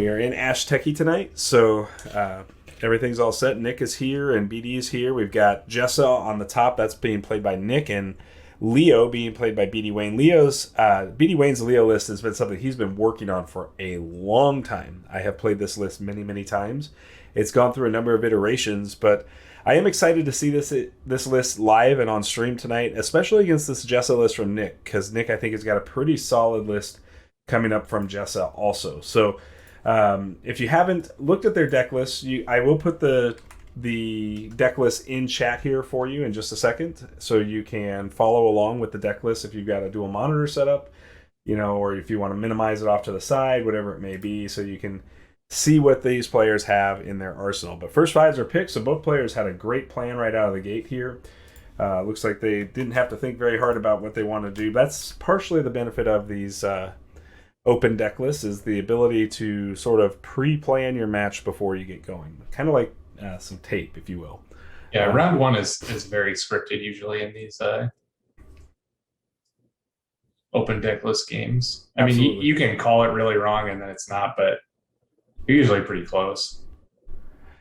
We are in Ash Techie tonight, so everything's all set. Nick is here and BD is here. We've got Jessa on the top. That's being played by Nick, and Leo being played by Bdwain. Bdwain's Leo list has been something he's been working on for a long time. I have played this list many, many times. It's gone through a number of iterations, but I am excited to see this list live and on stream tonight, especially against this Jessa list from Nick, because Nick, I think, has got a pretty solid list coming up from Jessa also. So if you haven't looked at their deck list, I will put the deck list in chat here for you in just a second, so you can follow along with the deck list if you've got a dual monitor setup, or if you want to minimize it off to the side, whatever it may be, so you can see what these players have in their arsenal. But first fives are picked, so both players had a great plan right out of the gate here. Looks like they didn't have to think very hard about what they want to do. That's partially the benefit of these open deck lists, is the ability to sort of pre-plan your match before you get going. Kind of like some tape, if you will. Yeah, round one is very scripted usually in these open deck list games. I mean, you can call it really wrong and then it's not, but you're usually pretty close.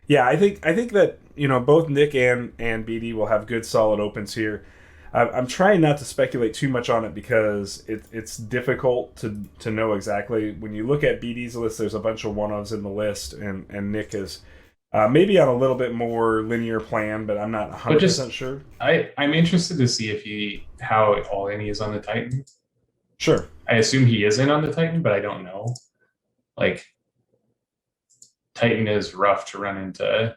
Yeah, I think that both Nick and BD will have good solid opens here. I'm trying not to speculate too much on it because it's difficult to know exactly. When you look at BD's list, there's a bunch of one-ofs in the list, and Nick is maybe on a little bit more linear plan, but I'm not 100% sure. I'm interested to see how all in he is on the Titan. Sure. I assume he is in on the Titan, but I don't know. Like, Titan is rough to run into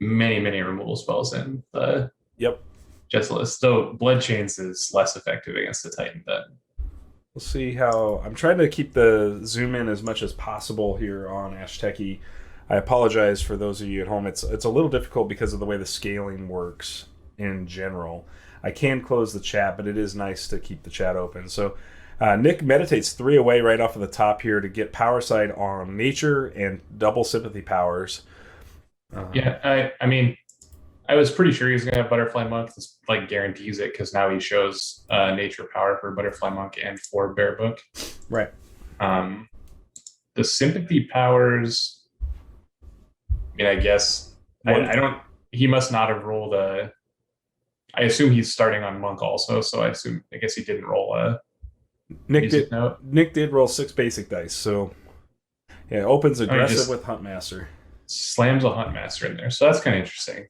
many, many removal spells in the Jessa list, though Blood Chains is less effective against the Titan then. We'll see how... I'm trying to keep the zoom in as much as possible here on Ash Techie. I apologize for those of you at home. It's a little difficult because of the way the scaling works in general. I can close the chat, but it is nice to keep the chat open. So Nick meditates 3 away right off of the top here to get power side on nature and double sympathy powers. Yeah, I mean, I was pretty sure he was going to have Butterfly Monk. This guarantees it because now he shows nature power for Butterfly Monk and for Bear Book. Right. The sympathy powers... I mean, I guess I don't. He must not have rolled a. I assume he's starting on Monk also, so I guess he didn't roll a. Nick did roll 6 basic dice, so yeah, opens aggressive with Huntmaster. Slams a Huntmaster in there, so that's kind of interesting.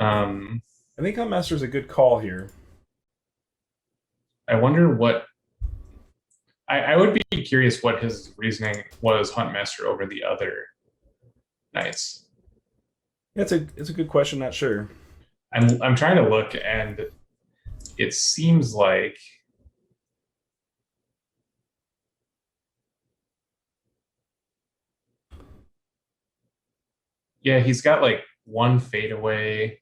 I think Huntmaster is a good call here. I wonder what. I would be curious what his reasoning was Huntmaster over the other Knights. It's a good question. Not sure. I'm trying to look, and it seems like he's got 1 fadeaway,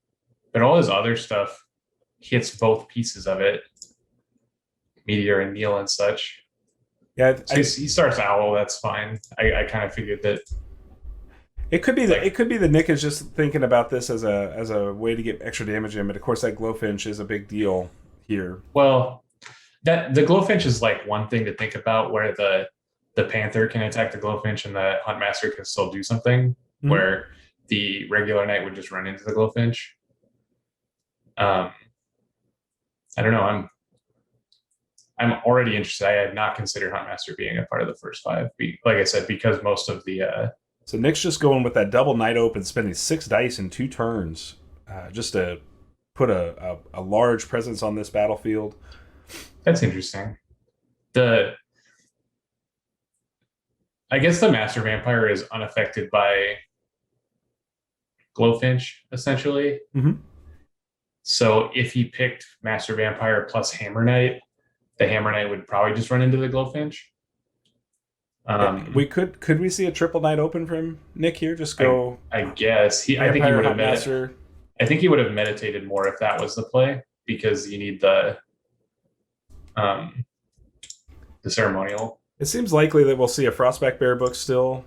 but all his other stuff hits both pieces of it, Meteor and Neil and such. Yeah, so he starts Owl. That's fine. I kind of figured that. It could be that Nick is just thinking about this as a way to get extra damage in, but of course that Glowfinch is a big deal here. Well, that the Glowfinch is one thing to think about, where the Panther can attack the Glowfinch and the Huntmaster can still do something, where the regular Knight would just run into the Glowfinch. I don't know. I'm already interested. I had not considered Huntmaster being a part of the first 5. Like I said, because most of the So Nick's just going with that double Knight open, spending 6 dice in 2 turns, just to put a large presence on this battlefield. That's interesting. I guess the Master Vampire is unaffected by Glowfinch, essentially. Mm-hmm. So if he picked Master Vampire plus Hammer Knight, the Hammer Knight would probably just run into the Glowfinch. We could we see a triple Knight open from Nick here? Just go. I guess I think he would have I think he would have meditated more if that was the play, because you need the ceremonial. It seems likely that we'll see a Frostback Bear book still,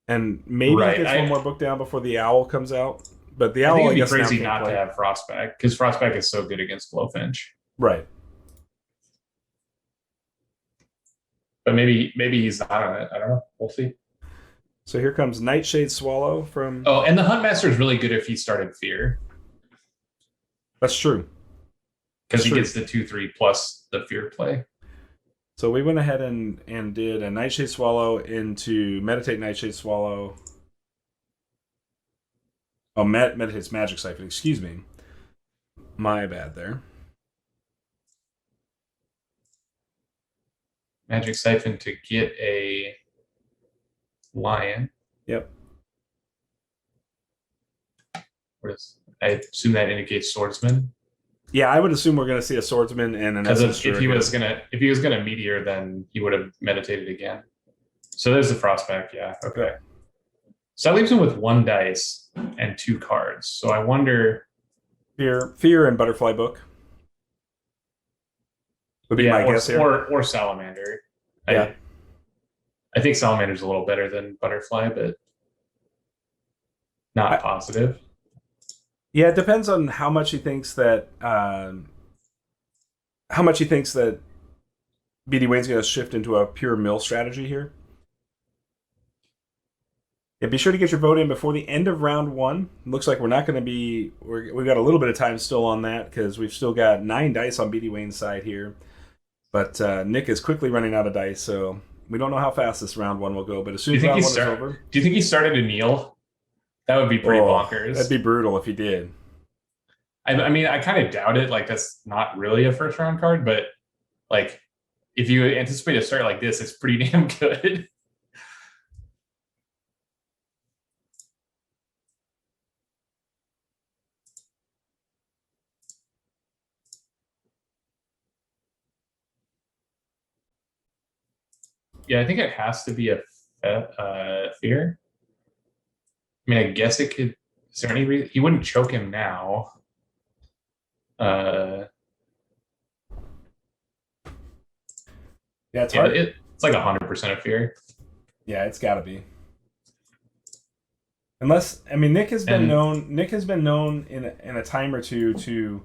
and maybe gets one more book down before the Owl comes out. But the Owl, I think it'd be crazy not to have Frostback, because Frostback is so good against Glowfinch. Right. But maybe he's not on it. I don't know. We'll see. So here comes Nightshade Swallow from. Oh, and the Huntmaster is really good if he started Fear. That's true. Because he gets the 2/3 plus the Fear play. So we went ahead and did a Nightshade Swallow into Meditate Nightshade Swallow. Oh, Meditate's Magic Siphon. Excuse me. My bad there. Magic Siphon to get a Lion. Yep. I assume that indicates Swordsman. Yeah, I would assume we're going to see a Swordsman and an Essence. If he was gonna Meteor, then he would have meditated again. So there's the Frostback. Yeah. Okay. Yep. So that leaves him with 1 dice and 2 cards. So I wonder. Fear, and Butterfly Book would be my guess here. Or Salamander. Yeah. I think Salamander's a little better than Butterfly, but not positive. Yeah, it depends on how much he thinks that Bdwain's going to shift into a pure mill strategy here. Yeah, be sure to get your vote in before the end of round 1. Looks like we're not going to be. We've got a little bit of time still on that because we've still got 9 dice on Bdwain's side here. But Nick is quickly running out of dice, so we don't know how fast this round 1 will go. But as soon as round 1 is over, do you think he started to kneel? That would be pretty bonkers. That'd be brutal if he did. I mean, I kind of doubt it. Like, that's not really a first round card, but like, if you anticipate a start like this, it's pretty damn good. Yeah, I think it has to be a Fear. I mean, I guess it could. Is there any reason he wouldn't choke him now? Yeah, it's hard. It's like 100% of Fear. Yeah, it's got to be. Unless, I mean, Nick has been known in a time or two to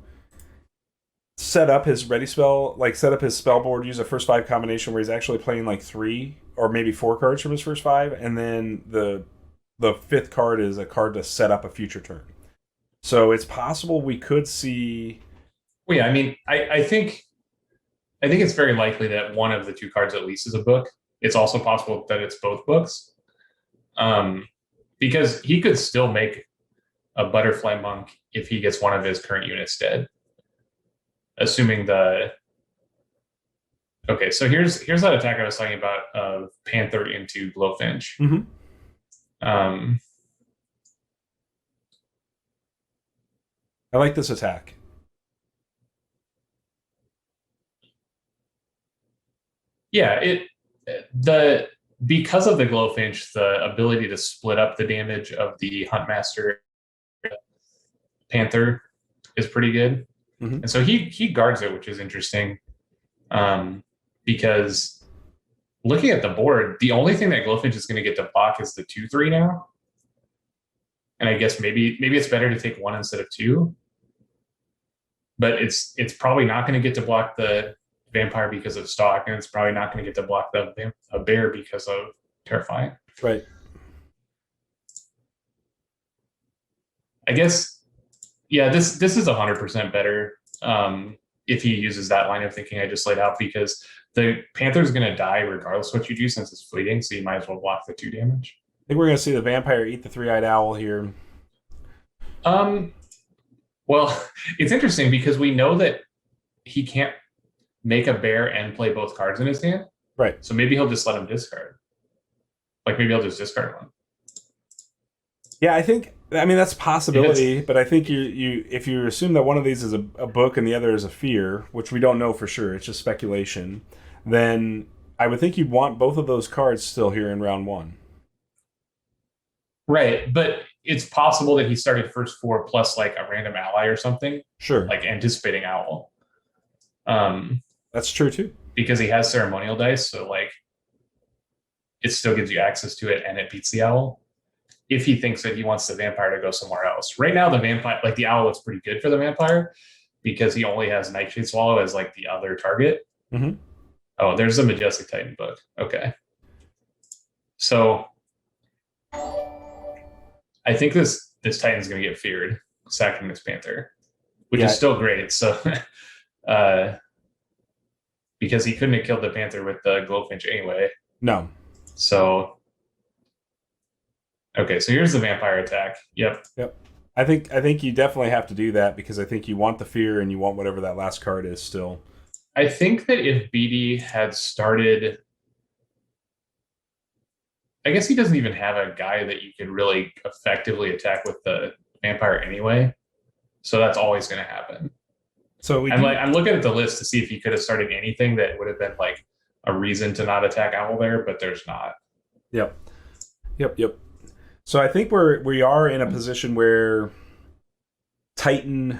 set up his ready spell, like set up his spell board, use a first 5 combination where he's actually playing like 3 or maybe 4 cards from his first 5, and then the 5th card is a card to set up a future turn. So it's possible we could see. Well, yeah, I mean, I think it's very likely that one of the 2 cards at least is a book. It's also possible that it's both books, because he could still make a Butterfly Monk if he gets one of his current units dead. Assuming the. Okay, so here's that attack I was talking about of Panther into Glowfinch. Mm-hmm. I like this attack. Yeah, because of the Glowfinch, the ability to split up the damage of the Huntmaster Panther is pretty good. Mm-hmm. And so he guards it, which is interesting, because looking at the board, the only thing that Glowfinch is going to get to block is the 2/3 now. And I guess maybe it's better to take 1 instead of 2. But it's probably not going to get to block the Vampire because of Stalk, and it's probably not going to get to block a Bear because of Terrifying. Right. I guess, yeah, this is 100% better if he uses that line of thinking I just laid out, because the Panther's going to die regardless of what you do since it's fleeting, so you might as well block the 2 damage. I think we're going to see the Vampire eat the 3-eyed owl here. Well, it's interesting because we know that he can't make a Bear and play both cards in his hand. Right. So maybe he'll just let him discard. Like, maybe he'll just discard 1. Yeah, I mean that's a possibility, but I think you if you assume that one of these is a book and the other is a Fear, which we don't know for sure, it's just speculation, then I would think you'd want both of those cards still here in round 1. Right, but it's possible that he started first 4 plus like a random ally or something. Sure. Like anticipating Owl. That's true too. Because he has ceremonial dice, so like it still gives you access to it and it beats the Owl. If he thinks that he wants the Vampire to go somewhere else. Right now the Vampire, like the Owl looks pretty good for the Vampire because he only has Nightshade Swallow as like the other target. Mm-hmm. Oh, there's a Majestic Titan book. Okay. So I think this Titan's going to get feared, sacking this Panther, which is Yeah. still great. So, uh, because he couldn't have killed the Panther with the Glowfinch anyway. No. So, okay, so here's the vampire attack. Yep. Yep. I think you definitely have to do that because I think you want the fear and you want whatever that last card is still. I think that if BD had started, I guess he doesn't even have a guy that you could really effectively attack with the vampire anyway. So that's always going to happen. So I'm looking at the list to see if he could have started anything that would have been like a reason to not attack Owl there, but there's not. Yep. Yep. So I think we are in a position where Titan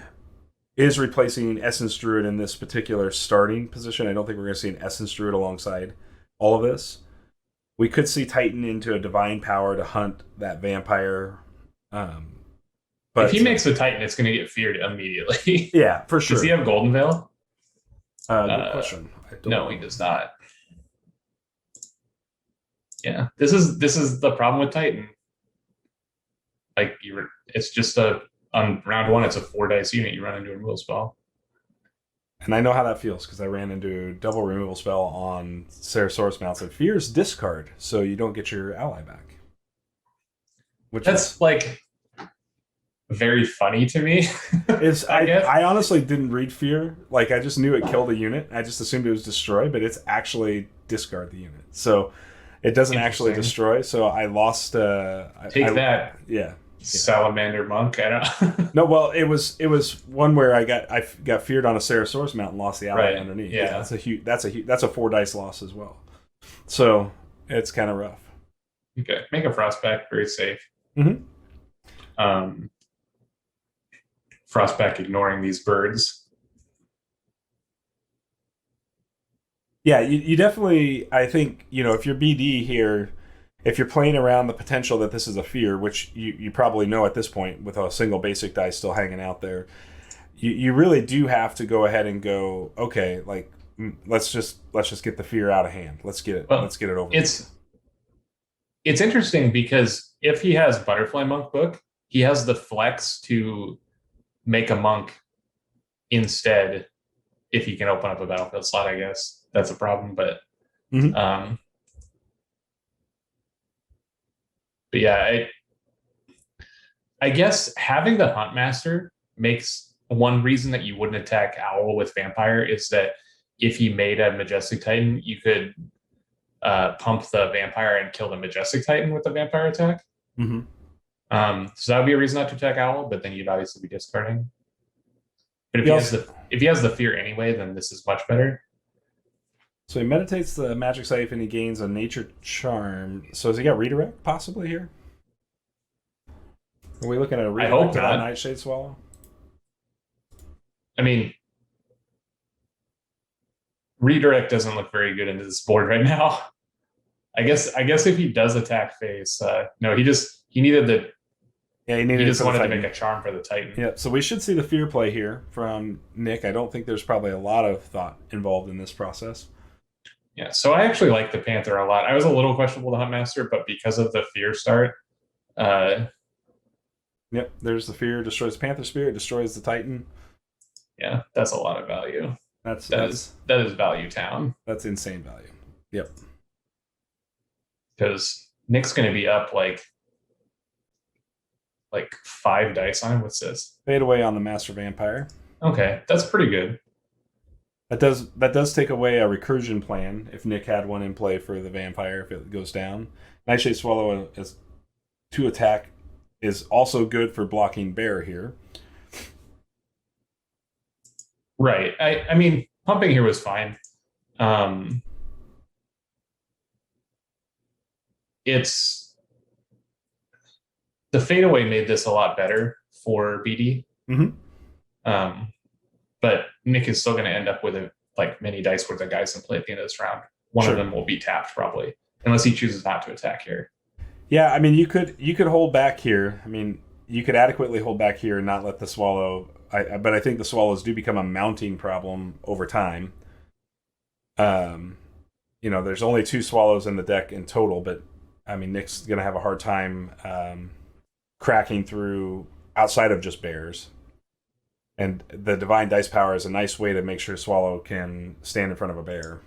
is replacing Essence Druid in this particular starting position. I don't think we're going to see an Essence Druid alongside all of this. We could see Titan into a Divine Power to hunt that vampire. But if he makes the Titan, it's going to get feared immediately. Yeah, for sure. Does he have Golden Veil? Good question. No, he does not. Yeah, this is the problem with Titan. Like it's just on round 1, it's a 4 dice unit. You run into a removal spell. And I know how that feels because I ran into a double removal spell on Ceratosaurus mounts. It fears discard, so you don't get your ally back. That's like very funny to me. I honestly didn't read fear. Like I just knew it killed a unit. I just assumed it was destroy, but it's actually discard the unit. So it doesn't actually destroy. So I lost. That. Yeah. Salamander monk. I don't. No, well, it was one where I got feared on a Ceratosaurus mount and lost the ally underneath. Yeah, that's a 4 dice loss as well. So it's kind of rough. Okay, make a Frostback very safe. Mm-hmm. Frostback ignoring these birds. Yeah, you definitely. I think if you're BD here. If you're playing around the potential that this is a fear, which you probably know at this point with a single basic die still hanging out there, you really do have to go ahead and go, okay, like let's just get the fear out of hand. Let's get it over. It's interesting because if he has Butterfly Monk book, he has the flex to make a monk instead if he can open up a battlefield slot. I guess that's a problem, but But yeah, I guess having the Huntmaster makes one reason that you wouldn't attack Owl with Vampire is that if he made a Majestic Titan, you could pump the Vampire and kill the Majestic Titan with the Vampire attack. Mm-hmm. So that would be a reason not to attack Owl, but then you'd obviously be discarding. But if he has the fear anyway, then this is much better. So he meditates the magic sight and he gains a nature charm. So has he got redirect possibly here? Are we looking at a redirect on Nightshade Swallow? I mean, redirect doesn't look very good into this board right now. I guess if he does attack face, no, he needed the. Yeah, he just wanted to make a charm for the Titan. Yeah, so we should see the fear play here from Nick. I don't think there's probably a lot of thought involved in this process. Yeah, so I actually like the Panther a lot. I was a little questionable the Huntmaster, but because of the fear start, yep, there's the fear, destroys the Panther Spirit, destroys the Titan. Yeah, that's a lot of value. That is value town. That's insane value. Yep. Because Nick's going to be up like 5 dice on him. What's this? Fade away on the Master Vampire. Okay, that's pretty good. That does take away a recursion plan if Nick had one in play for the vampire if it goes down. Nightshade Swallow is 2 attack is also good for blocking bear here. Right. I mean, pumping here was fine. It's the fadeaway made this a lot better for BD. Mm-hmm. But Nick is still going to end up with many dice worth of guys in play at the end of this round. One of them will be tapped probably, unless he chooses not to attack here. Yeah, I mean, you could hold back here. I mean, you could adequately hold back here and not let the Swallow. But I think the Swallows do become a mounting problem over time. there's only 2 swallows in the deck in total, but I mean, Nick's going to have a hard time cracking through outside of just bears. And the Divine Dice Power is a nice way to make sure Swallow can stand in front of a bear.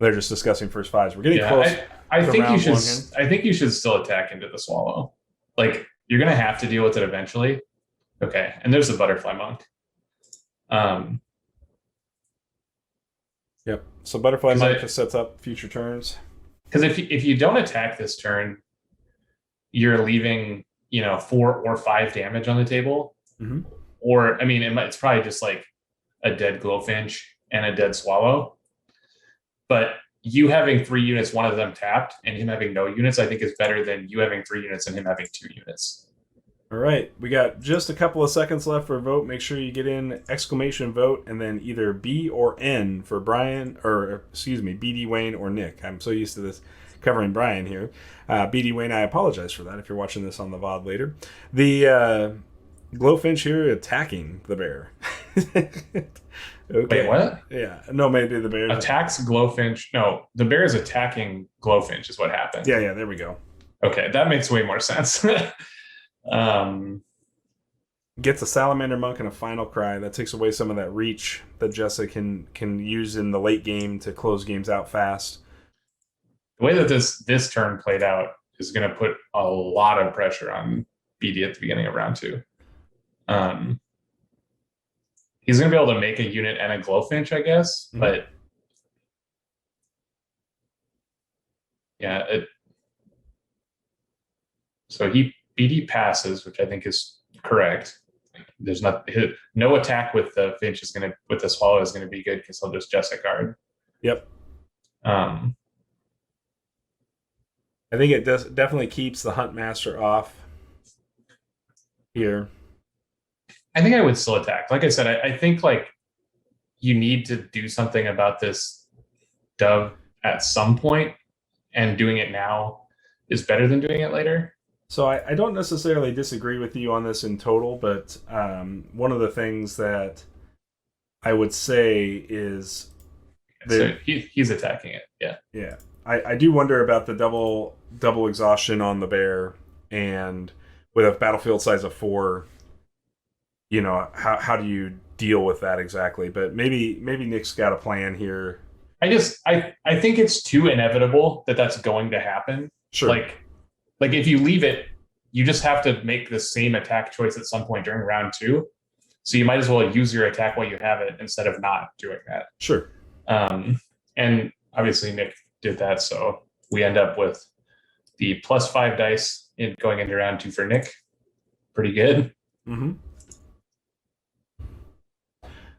They're just discussing first fives. We're getting close. I think you should. I think you should still attack into the Swallow. Like, you're going to have to deal with it eventually. Okay, and there's the Butterfly Monk. Yep. So Butterfly Monk just sets up future turns. Because if you don't attack this turn, you're leaving 4 or 5 damage on the table. Mm-hmm. Or I mean, it's probably just like a dead Glowfinch and a dead Swallow. But you having 3 units, one of them tapped, and him having no units, I think is better than you having 3 units and him having 2 units. All right, we got just a couple of seconds left for a vote. Make sure you get in exclamation vote and then either B or N for Brian, or excuse me, Bdwain or Nick. I'm so used to this covering Brian here. Bdwain, I apologize for that if you're watching this on the VOD later. The Glowfinch here attacking the bear. Okay. Wait, what? Yeah. No, maybe the bear attacks Glowfinch. No, the bear is attacking Glowfinch is what happened. Yeah, there we go. Okay, that makes way more sense. Gets a Salamander Monk and a Final Cry. That takes away some of that reach that Jessa can use in the late game to close games out fast. The way that this turn played out is going to put a lot of pressure on BD at the beginning of round 2. He's going to be able to make a unit and a Glowfinch, I guess, but yeah. So BD passes, which I think is correct. There's no attack with the Finch with the Swallow is going to be good because he'll just Jessa guard. Yep. I think it definitely keeps the Huntmaster off here. I think I would still attack. Like I said, I think like you need to do something about this Dove at some point, and doing it now is better than doing it later. So I don't necessarily disagree with you on this in total, but one of the things that I would say is so he's attacking it. Yeah. Yeah. I do wonder about the double exhaustion on the bear, and with a battlefield size of 4, how do you deal with that exactly? But maybe Nick's got a plan here. I think it's too inevitable that that's going to happen. Sure. Like if you leave it, you just have to make the same attack choice at some point during round 2. So you might as well use your attack while you have it instead of not doing that. Sure. And obviously Nick did that, so we end up with the +5 dice going into round 2 for Nick. Pretty good. Mm-hmm.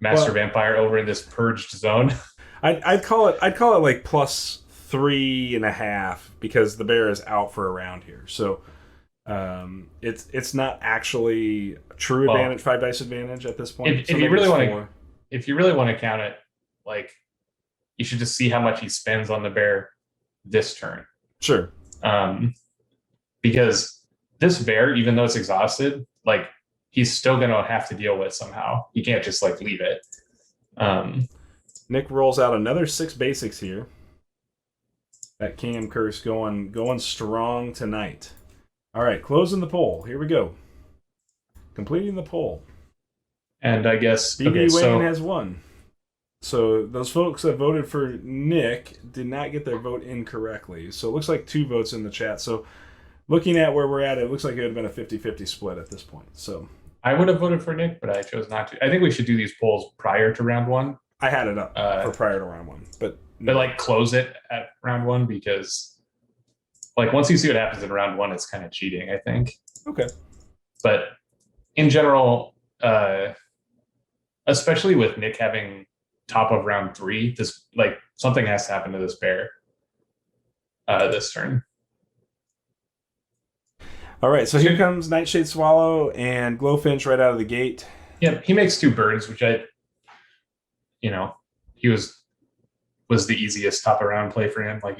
Master Vampire over in this purged zone. I'd call it like +3.5 because the bear is out for a round here. So it's not actually a true advantage, 5 dice advantage at this point. If you really want to count it, like, you should just see how much he spends on the bear this turn. Sure. Because this bear, even though it's exhausted, like, he's still going to have to deal with somehow. You can't just like leave it. Nick rolls out another 6 basics here. That Cam Curse going strong tonight. All right, closing the poll. Here we go. Completing the poll. And I guess Bdwain has won. So those folks that voted for Nick did not get their vote incorrectly. So it looks like 2 votes in the chat. So looking at where we're at, it looks like it would have been a 50-50 split at this point. So I would have voted for Nick, but I chose not to. I think we should do these polls prior to round 1. I had it up for prior to round 1, but like close it at round 1, because like once you see what happens in round 1, it's kind of cheating, I think. Okay. But in general, especially with Nick having top of round 3, this like something has to happen to this bear this turn. All right, so here comes Nightshade Swallow and Glowfinch right out of the gate. Yeah, he makes 2 birds, which he was the easiest top around play for him. Like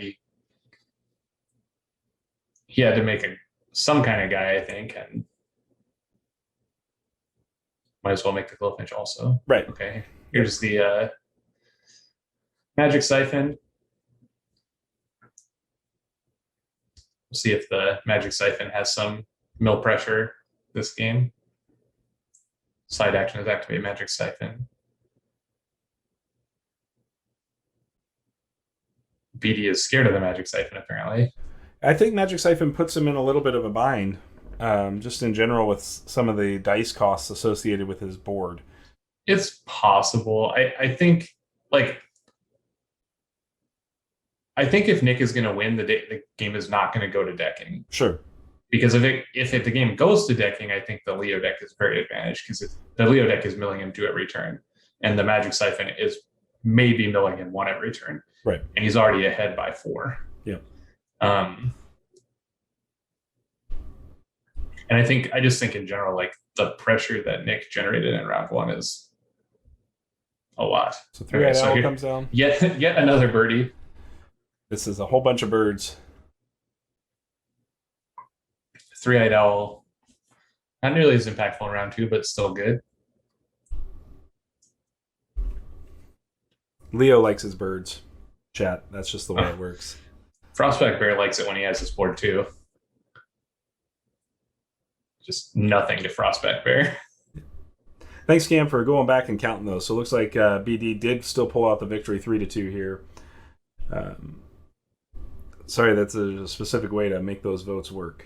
he had to make some kind of guy, I think, and might as well make the Glowfinch also. Right. Okay. Here's the Magic Siphon. We'll see if the Magic Siphon has some mill pressure this game. Side action is activate Magic Siphon. BD is scared of the Magic Siphon, apparently. I think Magic Siphon puts him in a little bit of a bind, just in general with some of the dice costs associated with his board. It's possible. I think if Nick is going to win, the game is not going to go to decking. Sure. Because if the game goes to decking, I think the Leo deck is very advantaged because the Leo deck is milling him 2 every turn, and the Magic Siphon is maybe milling him 1 every turn. Right. And he's already ahead by 4. Yeah. And I just think in general, like the pressure that Nick generated in round 1 is a lot. So 3-eyed owl comes down. Yet another birdie. This is a whole bunch of birds. 3-eyed owl, not nearly as impactful in round 2, but still good. Leo likes his birds. Chat. That's just the way it works. Frostback Bear likes it when he has his board too. Just nothing to Frostback Bear. Thanks, Cam, for going back and counting those. So it looks like BD did still pull out the victory 3-2 here. Sorry, that's a specific way to make those votes work.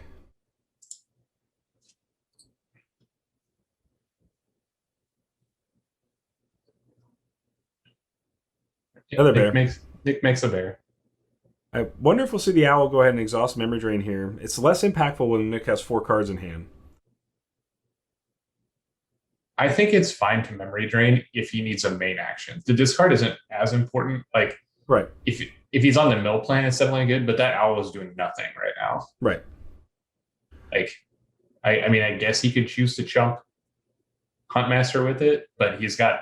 Another bear. Nick makes a bear. I wonder if we'll see the owl go ahead and exhaust memory drain here. It's less impactful when Nick has 4 cards in hand. I think it's fine to memory drain if he needs a main action. The discard isn't as important. Like, right. If he's on the mill plan, it's definitely good, but that owl is doing nothing right now. Right. Like, I mean, I guess he could choose to chump Huntmaster with it, but he's got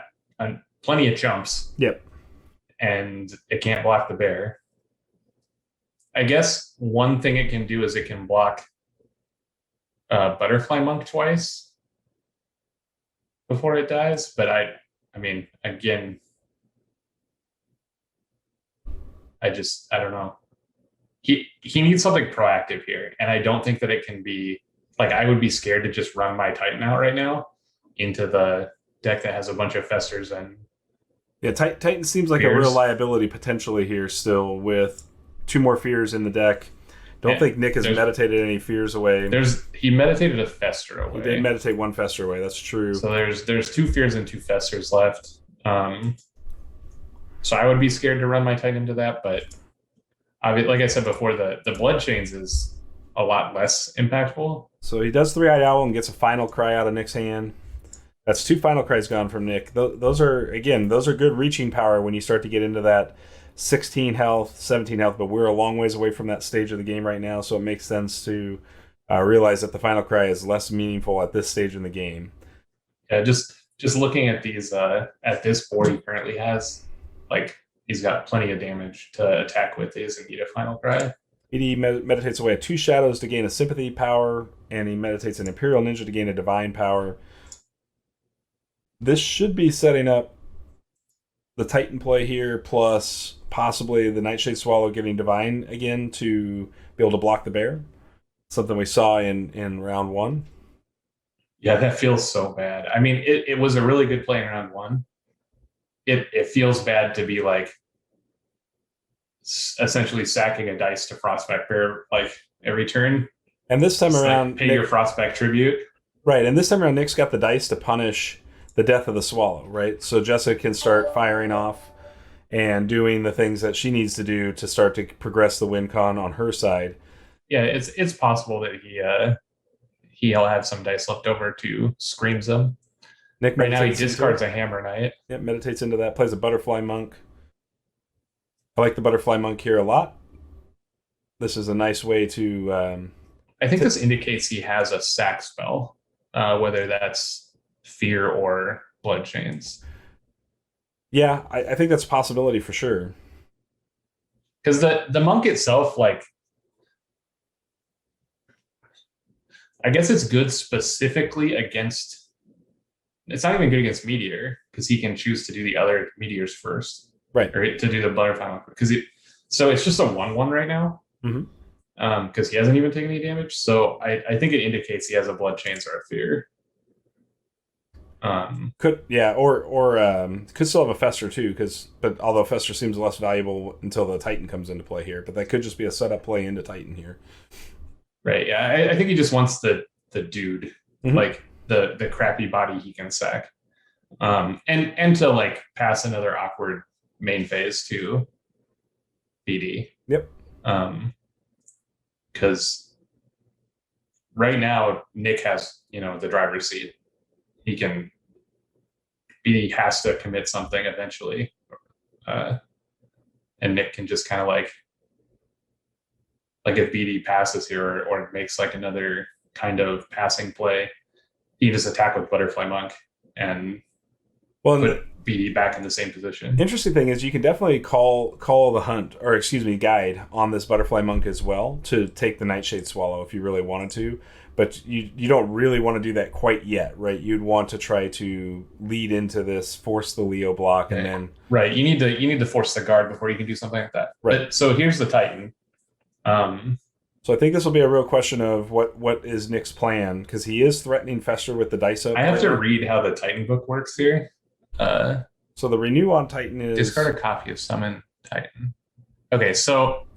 plenty of chumps. Yep. And it can't block the bear. I guess one thing it can do is it can block Butterfly Monk twice before it dies. But I mean, again, I don't know. He needs something proactive here, and I don't think that it can be like I would be scared to just run my Titan out right now into the deck that has a bunch of Festers and. Yeah, Titan seems like a real liability potentially here still with 2 more fears in the deck. Don't think Nick has meditated any fears away. He meditated a Fester away. He did meditate 1 Fester away, that's true. So there's 2 fears and 2 Festers left. So I would be scared to run my Titan into that, but like I said before, the Blood Chains is a lot less impactful. So he does 3-eyed owl and gets a final cry out of Nick's hand. That's 2 final cries gone from Nick. Those are good reaching power when you start to get into that 16 health, 17 health, but we're a long ways away from that stage of the game right now, so it makes sense to realize that the final cry is less meaningful at this stage in the game. Yeah, just looking at these at this board he currently has, like he's got plenty of damage to attack with. He doesn't need a final cry. He meditates away 2 shadows to gain a sympathy power, and he meditates an Imperial Ninja to gain a divine power. This should be setting up the Titan play here, plus possibly the Nightshade Swallow getting Divine again to be able to block the bear. Something we saw in round 1. Yeah, that feels so bad. I mean, it was a really good play in round 1. It feels bad to be like essentially sacking a dice to Frostback Bear like every turn. And this time around, pay your Frostback tribute. Right, and this time around, Nick's got the dice to punish the death of the swallow, right? So Jessa can start firing off and doing the things that she needs to do to start to progress the win con on her side. Yeah, it's possible that he'll have some dice left over to screams them. Nick right now he discards a Hammer Knight. Yeah, meditates into that, plays a Butterfly Monk. I like the Butterfly Monk here a lot. This is a nice way to... I think this indicates he has a sack spell, whether that's Fear or Blood Chains. Yeah, I think that's a possibility for sure. Because the monk itself, like, I guess it's good specifically against. It's not even good against Meteor because he can choose to do the other meteors first. Right. or to do the butterfly monk because so it's just a 1/1 right now. Because he hasn't even taken any damage, so I think it indicates he has a blood chains or a fear. Could could still have a Fester too, but although Fester seems less valuable until the Titan comes into play here, but that could just be a setup play into Titan here. Right. Yeah. I think he just wants the dude, like the crappy body he can sack, and to like pass another awkward main phase to BD. Yep. Because right now Nick has the driver's seat. BD has to commit something eventually, and Nick can just kind of like if BD passes here or makes like another kind of passing play, he just attack with Butterfly Monk and put BD back in the same position. Interesting thing is you can definitely call the hunt, or excuse me, guide on this Butterfly Monk as well to take the Nightshade Swallow if you really wanted to. But you don't really want to do that quite yet, right? You'd want to try to lead into this, force the Leo block, and then you need to force the guard before you can do something like that. Right. But, so here's the Titan. So I think this will be a real question of what is Nick's plan, because he is threatening Fester with the dice up. I have to read how the Titan book works here. So the renew on Titan is discard a copy of Summon Titan. Okay, so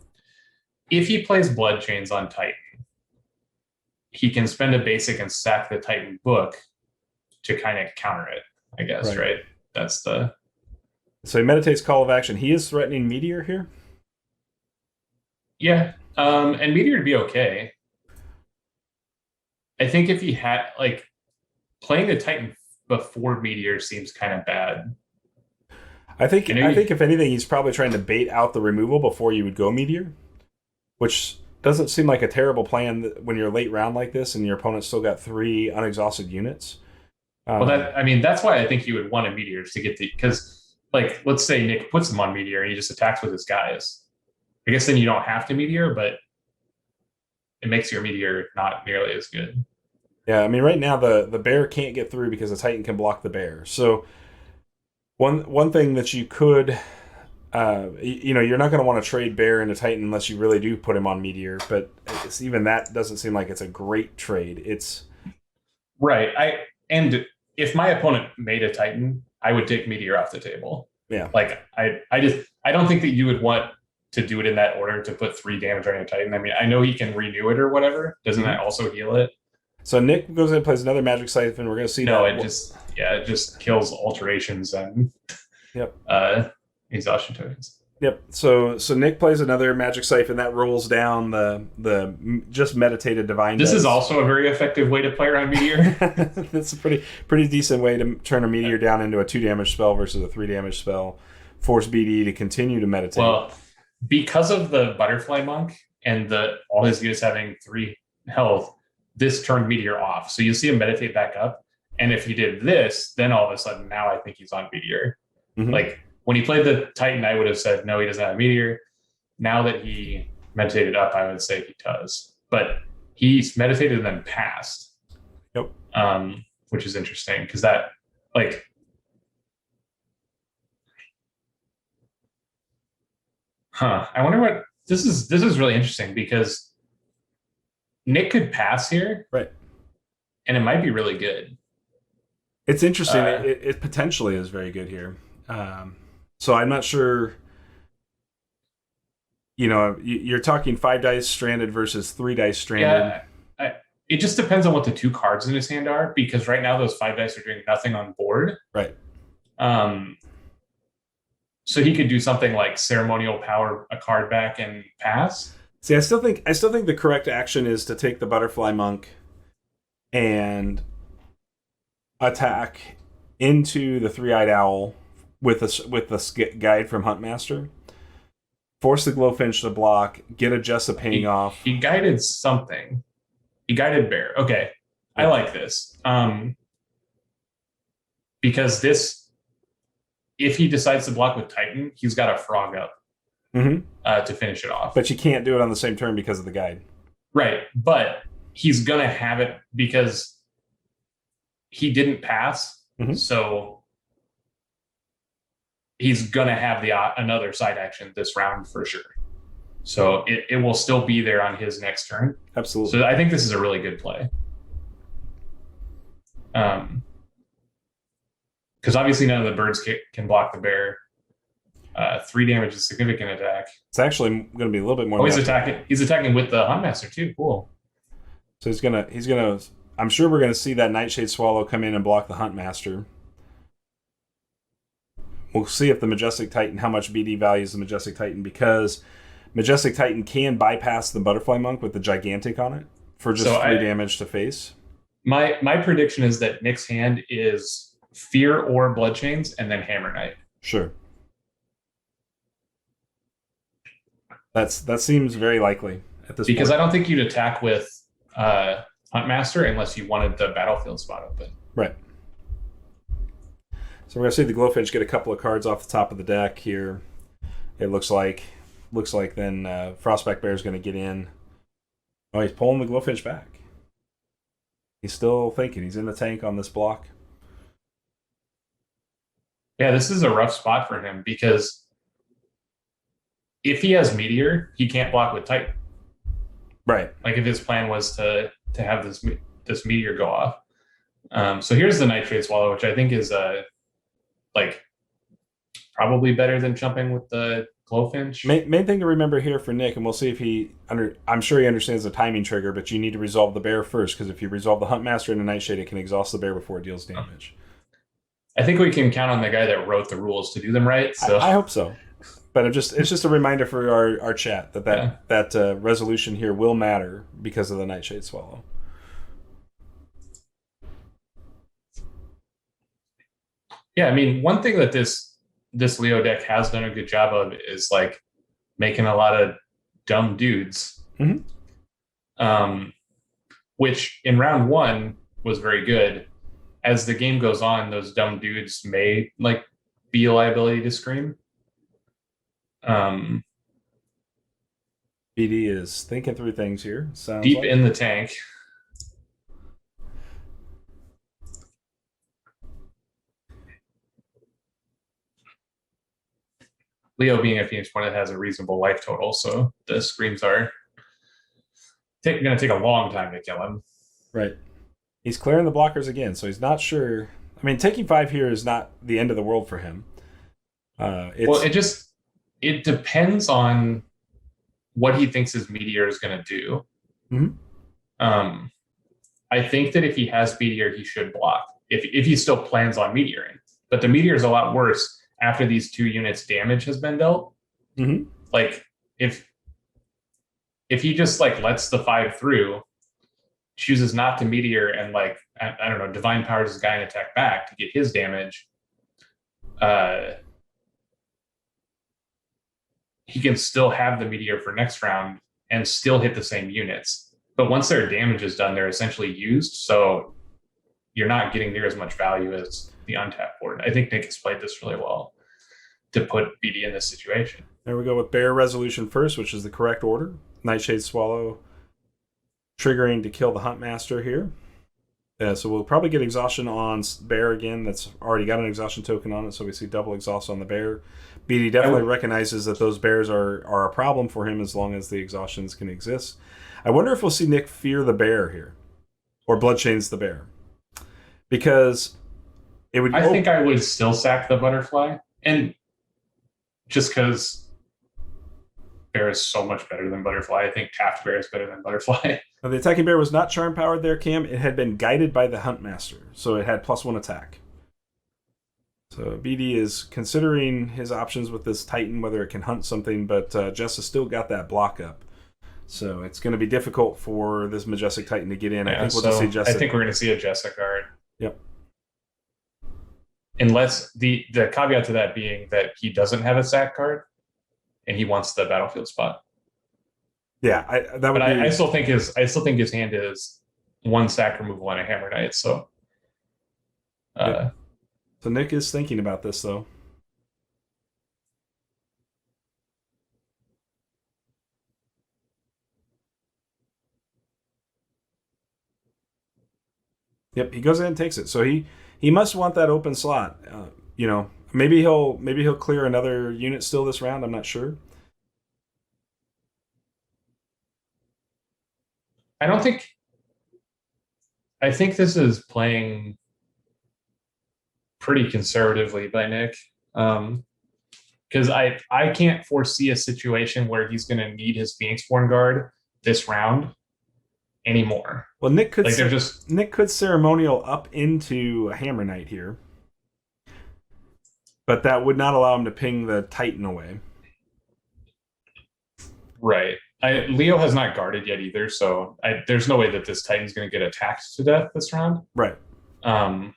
if he plays Blood Chains on Titan, he can spend a basic and sack the Titan book to kind of counter it, I guess, right? That's the... So he meditates Call of Action. He is threatening Meteor here? Yeah, and Meteor would be okay. I think if he had, like, playing the Titan before Meteor seems kind of bad. I think if anything, he's probably trying to bait out the removal before you would go Meteor, which doesn't seem like a terrible plan when you're late round like this and your opponent's still got 3 unexhausted units. Well, that's why I think you would want a Meteor to get because, like, let's say Nick puts him on Meteor and he just attacks with his guys. I guess then you don't have to Meteor, but it makes your Meteor not nearly as good. Yeah, I mean, right now the bear can't get through because the Titan can block the bear. So one thing that you could, you're not going to want to trade bear into Titan unless you really do put him on Meteor. But even that doesn't seem like it's a great trade. It's right. And if my opponent made a Titan, I would take Meteor off the table. Yeah. Like I don't think that you would want to do it in that order to put 3 damage on your Titan. I mean, I know he can renew it or whatever. Doesn't that also heal it? So Nick goes in and plays another Magic Siphon. We're going to see it just kills alterations and exhaustion tokens. Yep. So Nick plays another Magic Siphon that rolls down the just meditated Divine. This is also a very effective way to play around Meteor. It's a pretty decent way to turn a Meteor down into a 2 damage spell versus a 3 damage spell. Force BD to continue to meditate. Well, because of the Butterfly Monk and all his units having 3 health, this turned Meteor off. So you see him meditate back up. And if he did this, then all of a sudden now I think he's on Meteor. Mm-hmm. Like when he played the Titan, I would have said, no, he doesn't have Meteor. Now that he meditated up, I would say he does. But he's meditated and then passed. Yep. Which is interesting because that, like, I wonder what this is really interesting because Nick could pass here, right? And it might be really good. It's interesting. It potentially is very good here. So I'm not sure. You're talking 5 dice stranded versus 3 dice stranded. Yeah, it just depends on what the 2 cards in his hand are because right now those 5 dice are doing nothing on board. Right. So he could do something like ceremonial power a card back and pass. See, I still think the correct action is to take the Butterfly Monk and attack into the 3-eyed owl with the guide from Huntmaster. Force the Glowfinch to block, get a Jessa paying off. He guided something. He guided bear. Okay. Yeah. I like this. Because this, if he decides to block with Titan, he's got a frog up. Mm-hmm. To finish it off. But you can't do it on the same turn because of the guide. Right. But he's going to have it because he didn't pass. Mm-hmm. So he's gonna have the another side action this round for sure. So it will still be there on his next turn. Absolutely. So I think this is a really good play. Because obviously none of the birds can block the bear. 3 damage is significant attack. It's actually going to be a little bit more. Oh, he's attacking. He's attacking with the Huntmaster too. Cool. So he's gonna. I'm sure we're gonna see that Nightshade Swallow come in and block the Huntmaster. We'll see if the Majestic Titan, how much BD values the Majestic Titan, because Majestic Titan can bypass the Butterfly Monk with the Gigantic on it for just 3 damage to face. My prediction is that Nick's hand is Fear or Bloodchains and then Hammer Knight. Sure. That seems very likely at this point. Because I don't think you'd attack with Huntmaster unless you wanted the battlefield spot open. Right. So we're going to see the Glowfinch get a couple of cards off the top of the deck here. It looks like then Frostback Bear is going to get in. Oh, he's pulling the Glowfinch back. He's still thinking. He's in the tank on this block. Yeah, this is a rough spot for him because if he has Meteor, he can't block with Titan. Right. Like if his plan was to have this Meteor go off. So here's the Nightshade Swallow, which I think is probably better than jumping with the Glowfinch. Main thing to remember here for Nick, and we'll see if I'm sure he understands the timing trigger, but you need to resolve the bear first, because if you resolve the Huntmaster and the Nightshade, it can exhaust the bear before it deals damage. I think we can count on the guy that wrote the rules to do them right. So I hope so. But it's just a reminder for our chat that resolution here will matter because of the Nightshade Swallow. Yeah, I mean, one thing that this Leo deck has done a good job of is like making a lot of dumb dudes. Mm-hmm. Which in round 1 was very good. As the game goes on, those dumb dudes may like be a liability to Scream. BD is thinking through things here. Sounds deep in the tank. Leo being a Phoenix Point that has a reasonable life total, so the Screams are going to take a long time to kill him. Right. He's clearing the blockers again, so he's not sure. I mean, taking 5 here is not the end of the world for him. It depends on what he thinks his Meteor is going to do. Mm-hmm. I think that if he has Meteor, he should block. If he still plans on Meteoring. But the Meteor is a lot worse after these 2 units damage has been dealt. Mm-hmm. Like, if he just, like, lets the 5 through, chooses not to Meteor, and, like, I don't know, Divine Powers his guy and attack back to get his damage, he can still have the Meteor for next round and still hit the same units. But once their damage is done, they're essentially used, so you're not getting near as much value as the untapped board. I think Nick has played this really well to put BD in this situation. There we go with Bear Resolution first, which is the correct order. Nightshade Swallow triggering to kill the Huntmaster here. So we'll probably get exhaustion on Bear again. That's already got an exhaustion token on it, so we see double exhaust on the Bear. BD definitely recognizes that those bears are a problem for him as long as the exhaustions can exist. I wonder if we'll see Nick fear the bear here, or Bloodchains the bear, because it would. I think I would still sack the Butterfly, and just because Bear is so much better than Butterfly, I think Taft Bear is better than Butterfly. Now, the attacking bear was not charm powered there, Cam. It had been guided by the Huntmaster, so it had +1 attack. So BD is considering his options with this Titan, whether it can hunt something, but Jessa still got that block up. So it's going to be difficult for this Majestic Titan to get in. Yeah, I think we'll just see Jessa. I think we're going to see a Jessa card. Yep. Unless the caveat to that being that he doesn't have a sack card and he wants the battlefield spot. Yeah, I still think his hand is 1 sack removal and a Hammer Knight. So. Yeah. So Nick is thinking about this, though. Yep, he goes in and takes it. So he must want that open slot. I Maybe he'll clear another unit still this round. I'm not sure. I don't think. I think this is playing pretty conservatively by Nick. Because I can't foresee a situation where he's going to need his Phoenixborn Guard this round anymore. Well, Nick could like they're just Nick could ceremonial up into a Hammer Knight here, but that would not allow him to ping the Titan away. Right. Leo has not guarded yet either, so there's no way that this Titan's going to get attacked to death this round. Right. And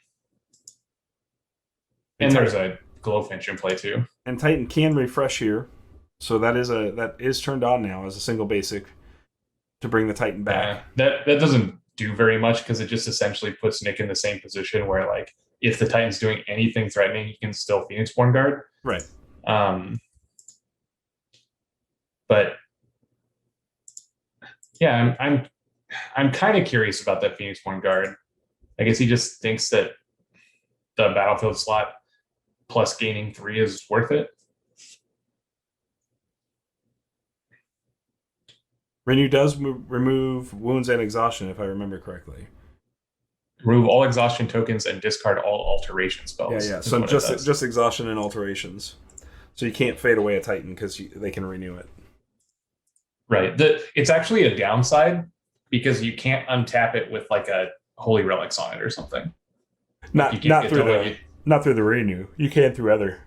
there's a Glowfinch in play too. And Titan can refresh here, so that is turned on now as a single basic to bring the Titan back. That doesn't do very much because it just essentially puts Nick in the same position where, like, if the Titan's doing anything threatening, he can still Phoenixborn Guard. Right. But yeah, I'm kind of curious about that Phoenixborn Guard. I guess he just thinks that the battlefield slot plus gaining 3 is worth it. Renew does remove wounds and exhaustion, if I remember correctly. Remove all exhaustion tokens and discard all alteration spells. Yeah. So just exhaustion and alterations. So you can't fade away a Titan because they can renew it. Right. It's actually a downside because you can't untap it with like a Holy Relics on it or something. Not through the renew. You can through other.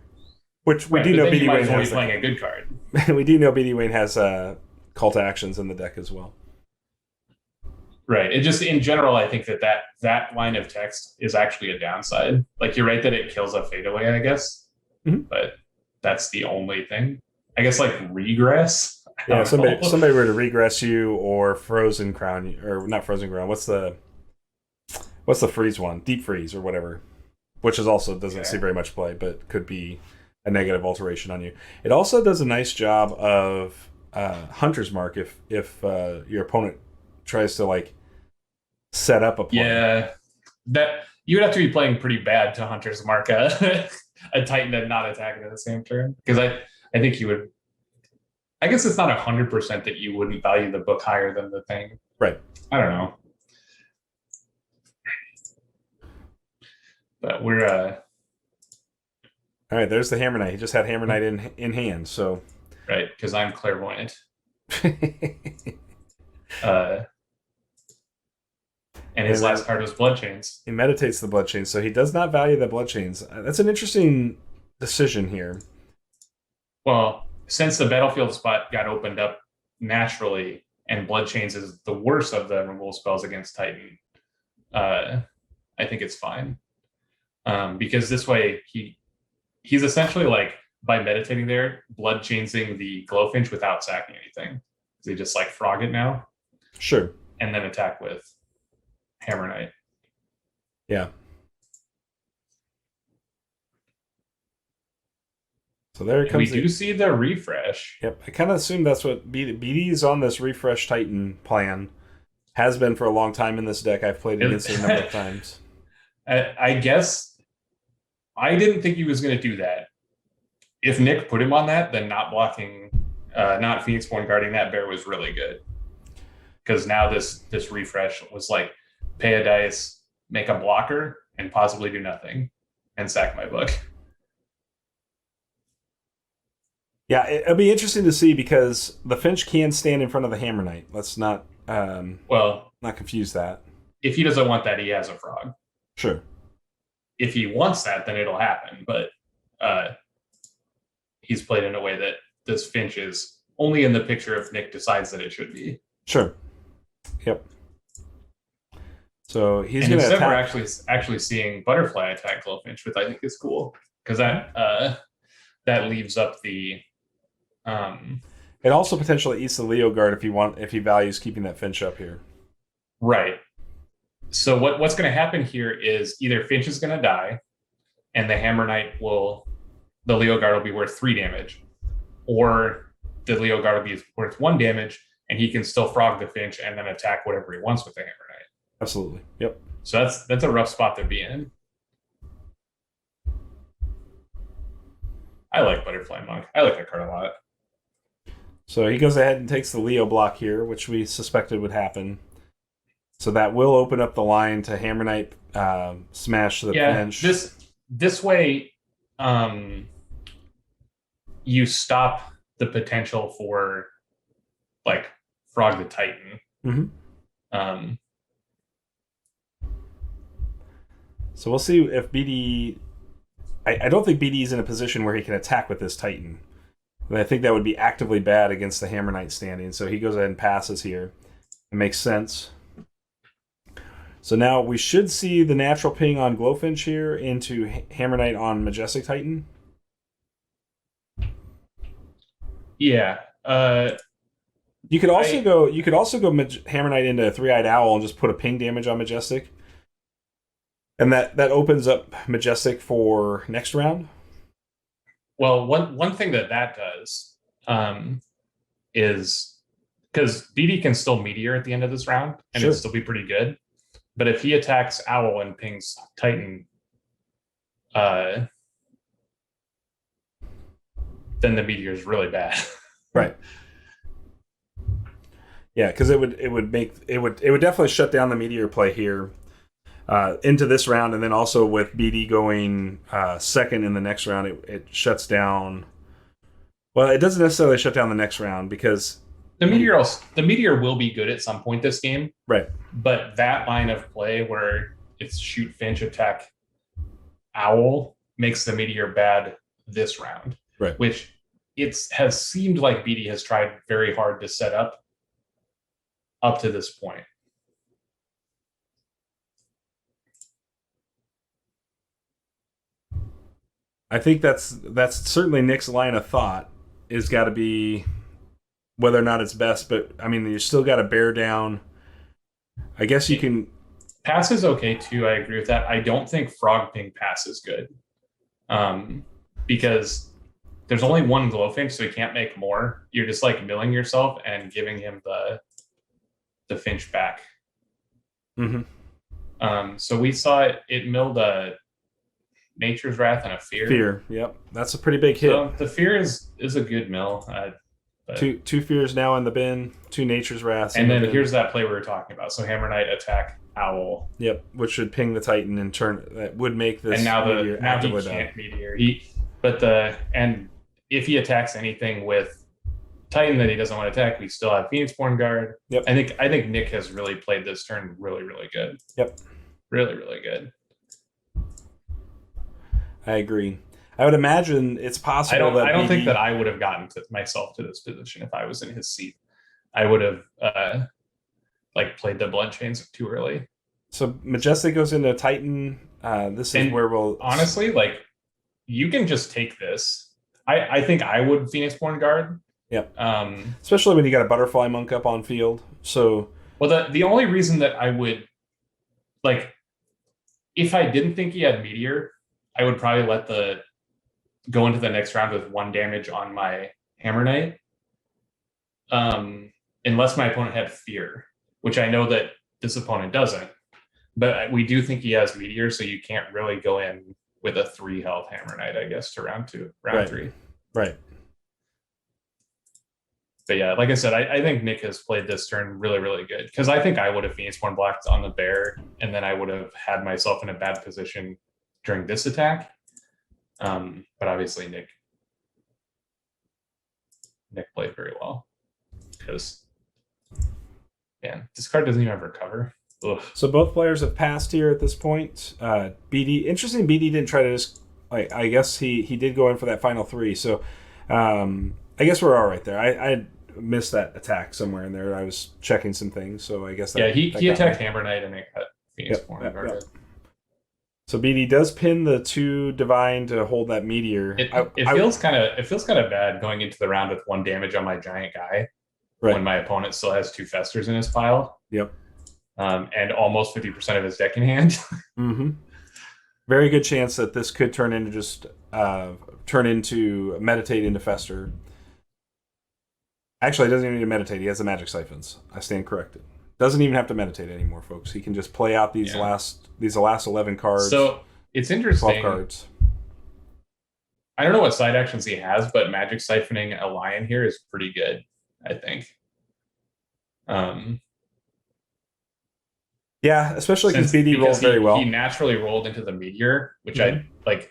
Which we do know Bdwain has playing a good card. We do know Bdwain has call to actions in the deck as well. Right. It just, in general, I think that line of text is actually a downside. Like, you're right that it kills a fadeaway, I guess. Mm-hmm. But that's the only thing. I guess, like, regress. Yeah, somebody were to regress you or Frozen Crown, or not Frozen Crown. What's the freeze one? Deep Freeze or whatever. Which is also doesn't see very much play, but could be a negative alteration on you. It also does a nice job of Hunter's Mark if your opponent tries to, like, set up a play. Yeah, that you would have to be playing pretty bad to Hunter's Mark a Titan and not attacking at the same turn, because I think you would. I guess it's not 100% that you wouldn't value the book higher than the thing. Right. I don't know. But we're all right, there's the Hammer Knight. He just had Hammer Knight in hand, so right, because I'm clairvoyant. And his last card was Bloodchains. He meditates the Bloodchains, so he does not value the Bloodchains. That's an interesting decision here. Well, since the battlefield spot got opened up naturally, and Bloodchains is the worst of the removal spells against Titan, I think it's fine. Because this way he's essentially, like, by meditating there, Bloodchainsing the Glowfinch without sacking anything. They just, like, frog it now. Sure. And then attack with Hammer Knight. Yeah. So there it comes. We do see the refresh. Yep. I kind of assumed that's what BD is on this refresh Titan plan. Has been for a long time in this deck. I've played against it a number of times. I guess I didn't think he was going to do that. If Nick put him on that, then not blocking, not Phoenixborn guarding that bear was really good. Because now this refresh was like, pay a dice, make a blocker, and possibly do nothing, and sack my book. Yeah, it'll be interesting to see because the Finch can stand in front of the Hammer Knight. Let's not not confuse that. If he doesn't want that, he has a frog. Sure. If he wants that, then it'll happen. But he's played in a way that this Finch is only in the picture if Nick decides that it should be. Sure. Yep. So he's going to attack. We're actually seeing Butterfly attack Glowfinch, which I think is cool because that leaves up the. It also potentially eats the Leo guard if he values keeping that Finch up here. Right. So what's going to happen here is either Finch is going to die, and the Hammer Knight the Leo guard will be worth 3 damage, or the Leo guard will be worth 1 damage, and he can still frog the Finch and then attack whatever he wants with the Hammer Knight. Absolutely. Yep. So that's a rough spot to be in. I like Butterfly Monk. I like that card a lot. So he goes ahead and takes the Leo block here, which we suspected would happen. So that will open up the line to Hammer Knight smash the bench. This way, you stop the potential for like Frog the Titan. Mm-hmm. So we'll see if BD. I don't think BD is in a position where he can attack with this Titan. And I think that would be actively bad against the Hammer Knight standing. So he goes ahead and passes here. It makes sense. So now we should see the natural ping on Glowfinch here into Hammer Knight on Majestic Titan. Yeah. You could also go Hammer Knight into 3-Eyed Owl and just put a ping damage on Majestic. And that opens up Majestic for next round. Well, one thing that does is because BD can still Meteor at the end of this round and it'll still be pretty good. But if he attacks Owl and pings Titan, then the Meteor is really bad. Right. Yeah, because it would definitely shut down the Meteor play here into this round, and then also with BD going second in the next round, it shuts down. Well, it doesn't necessarily shut down the next round because the Meteor will be good at some point this game, right? But that line of play where it's shoot Finch, attack Owl makes the Meteor bad this round, right? Which has seemed like BD has tried very hard to set up to this point. I think that's certainly Nick's line of thought is got to be whether or not it's best, but I mean you still got to bear down. I guess you can pass is okay too. I agree with that. I don't think Frog Ping pass is good, because there's only one Glowfinch, so he can't make more. You're just like milling yourself and giving him the Finch back. Mm-hmm. So we saw it milled a Nature's Wrath and a Fear. Fear, yep, that's a pretty big hit. So the Fear is a good mill. Two Fears now in the bin, 2 Nature's Wraths. And then here's that play we were talking about. So Hammer Knight attack Owl. Yep, which should ping the Titan and turn. That would make this. And now he can't Meteor. And if he attacks anything with Titan that he doesn't want to attack, we still have Phoenixborn Guard. Yep. I think Nick has really played this turn really, really good. Yep. Really, really good. I agree. I would imagine it's possible I don't think that I would have gotten myself to this position if I was in his seat. I would have played the Blood Chains too early. So Majestic goes into Titan. This is where we'll honestly you can just take this. I think I would Phoenixborn Guard. Yep. Especially when you got a Butterfly Monk up on field. So the only reason that I would if I didn't think he had Meteor, I would probably go into the next round with 1 damage on my Hammer Knight. Unless my opponent had Fear, which I know that this opponent doesn't. But we do think he has Meteor, so you can't really go in with a 3 health Hammer Knight, I guess, to round 3. Right. But yeah, like I said, I think Nick has played this turn really, really good. Because I think I would have Phoenixborn blocked on the bear, and then I would have had myself in a bad position during this attack. But obviously Nick played very well. Because this card doesn't even have recover. Ugh. So both players have passed here at this point. BD didn't try to just I guess he did go in for that final 3. So I guess we're all right there. I missed that attack somewhere in there. I was checking some things, so I guess he attacked Hammer Knight and it got Phoenixborn guarded. So BD does pin the 2 Divine to hold that Meteor. It feels kind of bad going into the round with 1 damage on my giant guy when my opponent still has 2 Festers in his pile. Yep. And almost 50% of his deck in hand. Mm-hmm. Very good chance that this could turn into Meditate into Fester. Actually, it doesn't even need to meditate. He has the Magic Siphons. I stand corrected. Doesn't even have to meditate anymore, folks. He can just play out these last 11 cards. So it's interesting. 12 cards. I don't know what side actions he has, but magic siphoning a lion here is pretty good, I think. Um, Yeah, especially because since BD because rolled very he well. naturally rolled into the meteor, which Mhm. I like.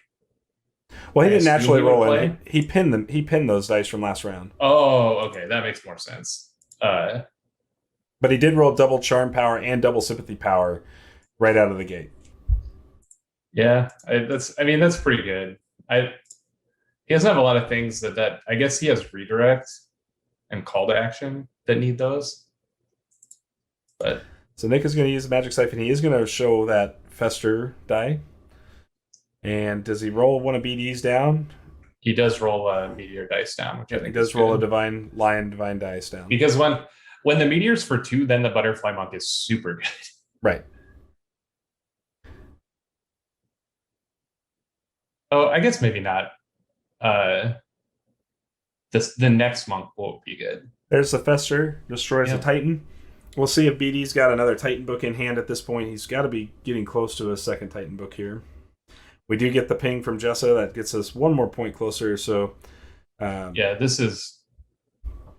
Well, he I didn't assume naturally he would roll play. in. He pinned them. He pinned those dice from last round. Oh, okay, that makes more sense. But he did roll double charm power and double sympathy power right out of the gate. Yeah, that's pretty good. I He doesn't have a lot of things that I guess he has redirect and call to action that need those. But So Nick is going to use the magic siphon. He is going to show that fester die. And does he roll one of BD's down? he does roll a meteor dice down, which I Yep, he think is does roll a good. divine dice down. Because when the meteor's for 2, then the butterfly monk is super good. Right. Oh, I guess maybe not. Uh, the next monk will be good. There's the fester, destroys the Yep. Titan. We'll see if BD's got another Titan book in hand at this point. He's got to be getting close to a second Titan book here. We do get the ping from Jessa. That gets us one more point closer. So, Yeah, this is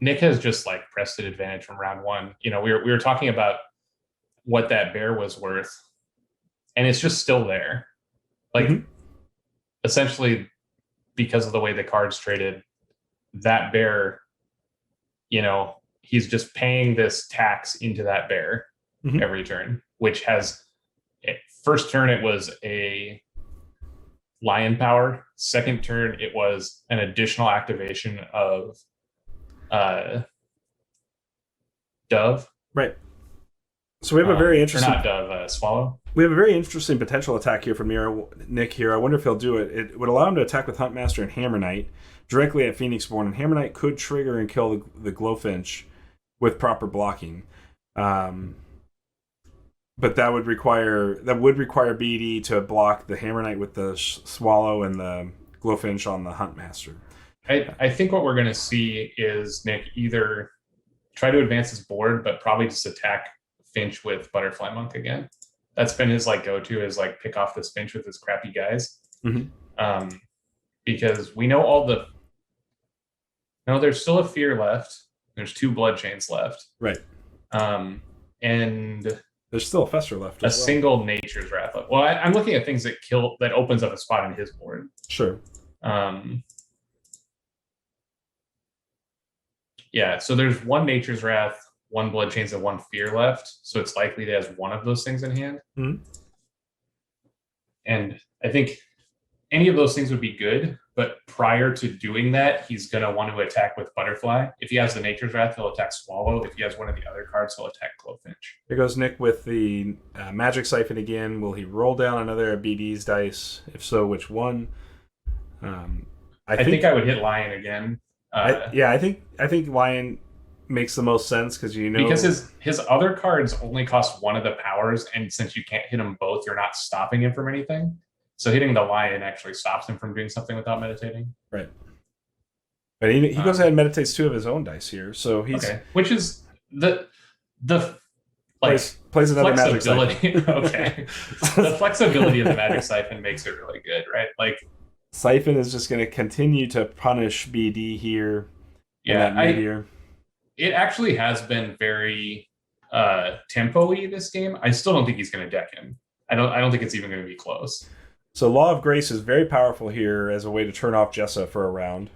Nick has just like pressed an advantage from round 1. We were talking about what that bear was worth, and it's just still there. Like essentially, because of the way the cards traded, that bear, he's just paying this tax into that bear every turn, which has first turn it was a lion power. Second turn it was an additional activation of dove. Right. So we have a very interesting, or not dove, swallow. we have a very interesting potential attack here from Nick here. I wonder if he'll do it. It would allow him to attack with Huntmaster and Hammer Knight directly at Phoenixborn, and Hammer Knight could trigger and kill the Glowfinch with proper blocking. But that would require BD to block the Hammer Knight with the Swallow and the Glowfinch on the Huntmaster. I think what we're going to see is Nick either try to advance his board, but probably just attack Finch with Butterfly Monk again. That's been his go-to, is pick off this Finch with his crappy guys. Because we know all the. No, there's still a Fear left. There's 2 Blood Chains left. Right. And there's still a Fester left. A single Nature's Wrath left. Well, I'm looking at things that opens up a spot in his board. Sure. Yeah, so there's 1 Nature's Wrath, 1 Blood Chains, and 1 Fear left. So it's likely that he has one of those things in hand. And I think any of those things would be good, but prior to doing that, he's going to want to attack with Butterfly. If he has the Nature's Wrath, he'll attack Swallow. If he has one of the other cards, he'll attack Glowfinch. Here goes Nick with the Magic Siphon again. Will he roll down another BD's dice? If so, which one? I think I would hit Lion again. I think Lion makes the most sense because because his other cards only cost 1 of the powers, and since you can't hit them both, you're not stopping him from anything. So hitting the Lion actually stops him from doing something without meditating. Right. But he goes ahead and meditates 2 of his own dice here, so he's okay. Which is the plays another Magic Siphon. Okay. The flexibility of the Magic Siphon makes it really good, right? Siphon is just going to continue to punish BD here. Yeah, it actually has been very tempo-y this game. I still don't think he's going to deck him. I don't think it's even going to be close. So Law of Grace is very powerful here as a way to turn off Jessa for a round.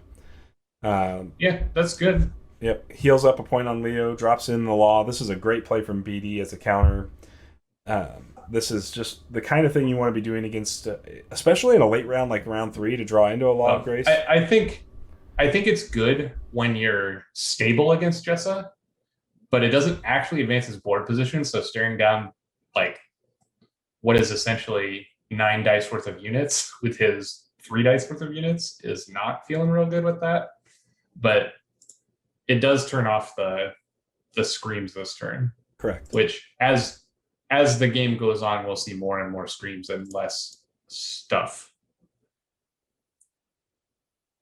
Yeah, that's good. Yep, heals up a point on Leo, drops in the Law. This is a great play from BD as a counter. This is just the kind of thing you want to be doing against, especially in a late round like round 3, to draw into a Law of Grace. I think it's good when you're stable against Jessa, but it doesn't actually advance his board position. So staring down what is essentially 9 dice worth of units with his 3 dice worth of units is not feeling real good with that. But it does turn off the screams this turn. Correct. Which as the game goes on, we'll see more and more screams and less stuff.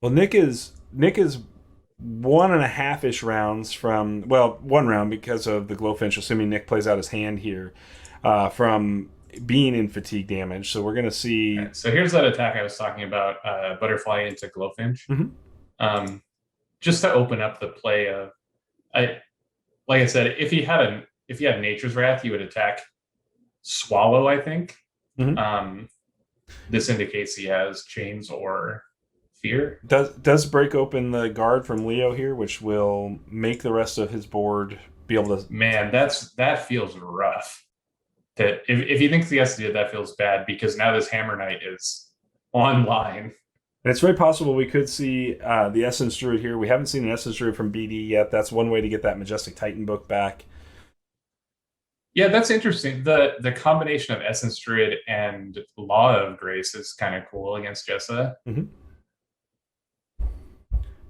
Well, Nick is 1.5-ish rounds from 1 round because of the Glowfinch, assuming Nick plays out his hand here, from being in fatigue damage. So we're going to see. Right, so here's that attack I was talking about, Butterfly into Glowfinch. Just to open up the play of, like I said, if he had Nature's Wrath, he would attack Swallow, I think. This indicates he has Chains or Fear. Does break open the guard from Leo here, which will make the rest of his board be able to. Man, that feels rough. That if he thinks he has to do it, that feels bad because now this Hammer Knight is online. And it's very possible we could see the Essence Druid here. We haven't seen an Essence Druid from BD yet. That's one way to get that Majestic Titan book back. Yeah, that's interesting. The combination of Essence Druid and Law of Grace is kind of cool against Jessa.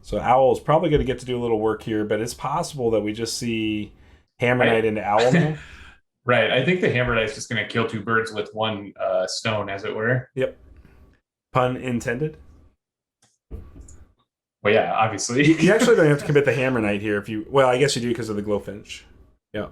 So Owl is probably going to get to do a little work here, but it's possible that we just see Hammer Knight into Owl now. Right. I think the Hammer Knight's just going to kill two birds with one stone, as it were. Yep. Pun intended. Well, yeah, obviously. You actually don't have to commit the Hammer Knight here if you. Well, I guess you do because of the Glowfinch. Yeah.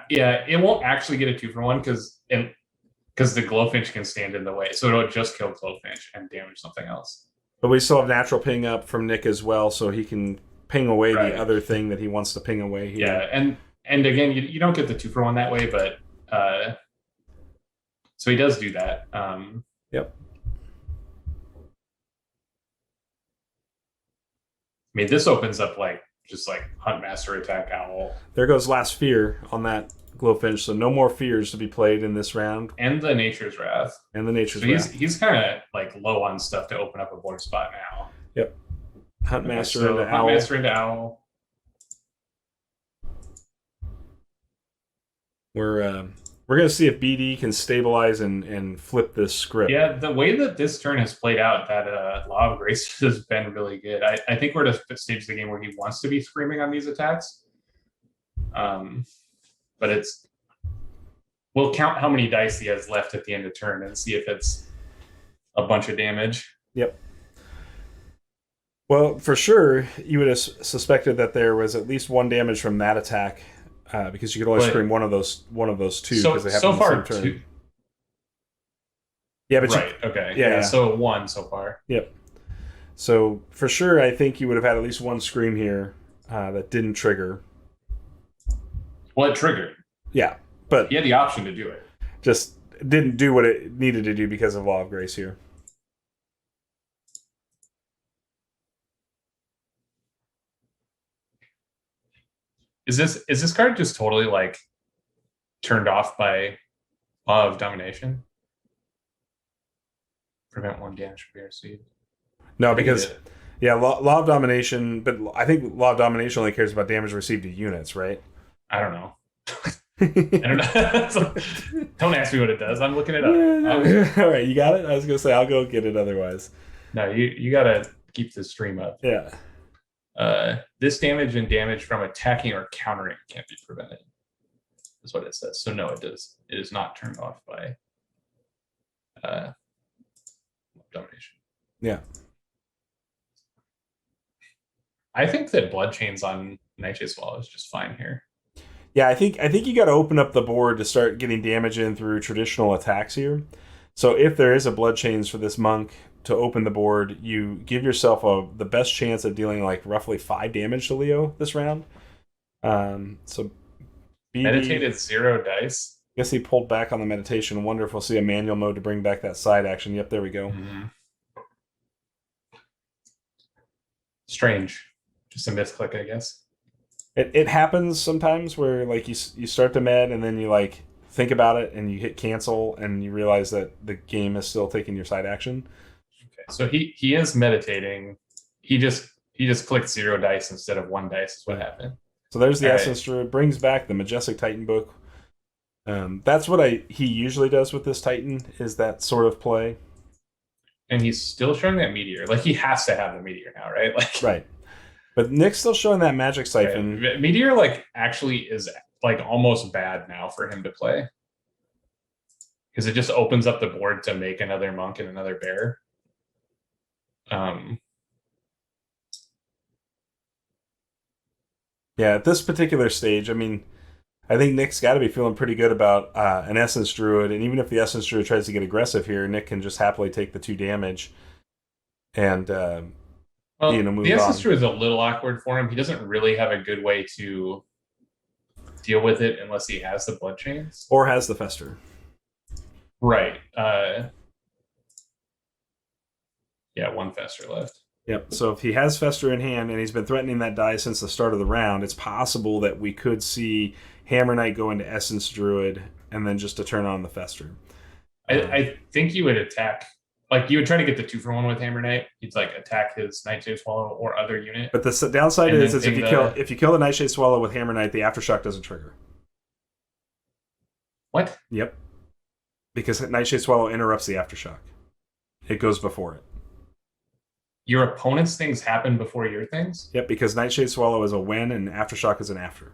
Yeah, it won't actually get a 2-for-1 because the Glowfinch can stand in the way, so it'll just kill Glowfinch and damage something else. But we still have natural ping up from Nick as well, so he can ping away the other thing that he wants to ping away here. Yeah, and again, you don't get the 2-for-1 that way, but so he does do that. Yep. I mean, this opens up just like Huntmaster attack Owl. There goes Last Fear on that Glowfinch, so no more fears to be played in this round. And the Nature's Wrath. Wrath. He's kind of like low on stuff to open up a board spot now. Yep. Huntmaster into Owl. Huntmaster into Owl. We're going to see if BD can stabilize and flip this script. Yeah, the way that this turn has played out, that Law of Grace has been really good. I think we're at a stage of the game where he wants to be screaming on these attacks. But we'll count how many dice he has left at the end of turn and see if it's a bunch of damage. Yep. Well, for sure, you would have suspected that there was at least one damage from that attack. Because you could only scream one of those two because they happen on the same turn. Yeah, but okay. Yeah. So one so far. Yep. So for sure, I think you would have had at least one scream here that didn't trigger. Well, it triggered. Yeah, but he had the option to do it. Just didn't do what it needed to do because of Law of Grace here. Is this card just totally like turned off by Law of Domination? Prevent 1 damage from being received. No, because Law of Domination, but I think Law of Domination only cares about damage received to units, right? I don't know. I don't know. So, don't ask me what it does. I'm looking it up. All right, you got it? I was going to say, I'll go get it otherwise. No, you got to keep the stream up. Yeah. This damage and damage from attacking or countering can't be prevented. That's what it says. So no, it does. It is not turned off by Domination. Yeah. I think that Blood Chains on Nightshade Swallow is just fine here. Yeah, I think you got to open up the board to start getting damage in through traditional attacks here. So if there is a Blood Chains for this monk to open the board, you give yourself the best chance at dealing like roughly 5 damage to Leo this round. So BD, meditated 0 dice. I guess he pulled back on the meditation. Wonder if we'll see a manual mode to bring back that side action. Yep, there we go. Mm-hmm. Strange. Just a misclick, I guess. It happens sometimes where like you start to med and then you like think about it and you hit cancel and you realize that the game is still taking your side action. Okay, so he is meditating. He just clicked 0 dice instead of 1 dice is what happened. So there's the Essence Druid. Brings back the Majestic Titan book. That's what he usually does with this Titan, is that sort of play. And he's still showing that Meteor. Like, he has to have the Meteor now, right? Like, right. But Nick's still showing that Magic Siphon. Okay. Meteor, like, actually is, like, almost bad now for him to play. Because it just opens up the board to make another monk and another bear. Yeah, at this particular stage, I mean, I think Nick's got to be feeling pretty good about an Essence Druid, and even if the Essence Druid tries to get aggressive here, Nick can just happily take the 2 damage and Well, the move Essence on. Druid is a little awkward for him. He doesn't really have a good way to deal with it unless he has the Blood Chains. Or has the Fester. Right. Yeah, 1 Fester left. Yep. So if he has Fester in hand and he's been threatening that die since the start of the round, it's possible that we could see Hammer Knight go into Essence Druid and then just to turn on the Fester. I think you would attack, like you would try to get the 2-for-1 with Hammer Knight. You'd like attack his Nightshade Swallow or other unit. But the downside is if you kill the Nightshade Swallow with Hammer Knight, the Aftershock doesn't trigger. What? Yep. Because Nightshade Swallow interrupts the Aftershock. It goes before it. Your opponent's things happen before your things? Yep, because Nightshade Swallow is a when and Aftershock is an after.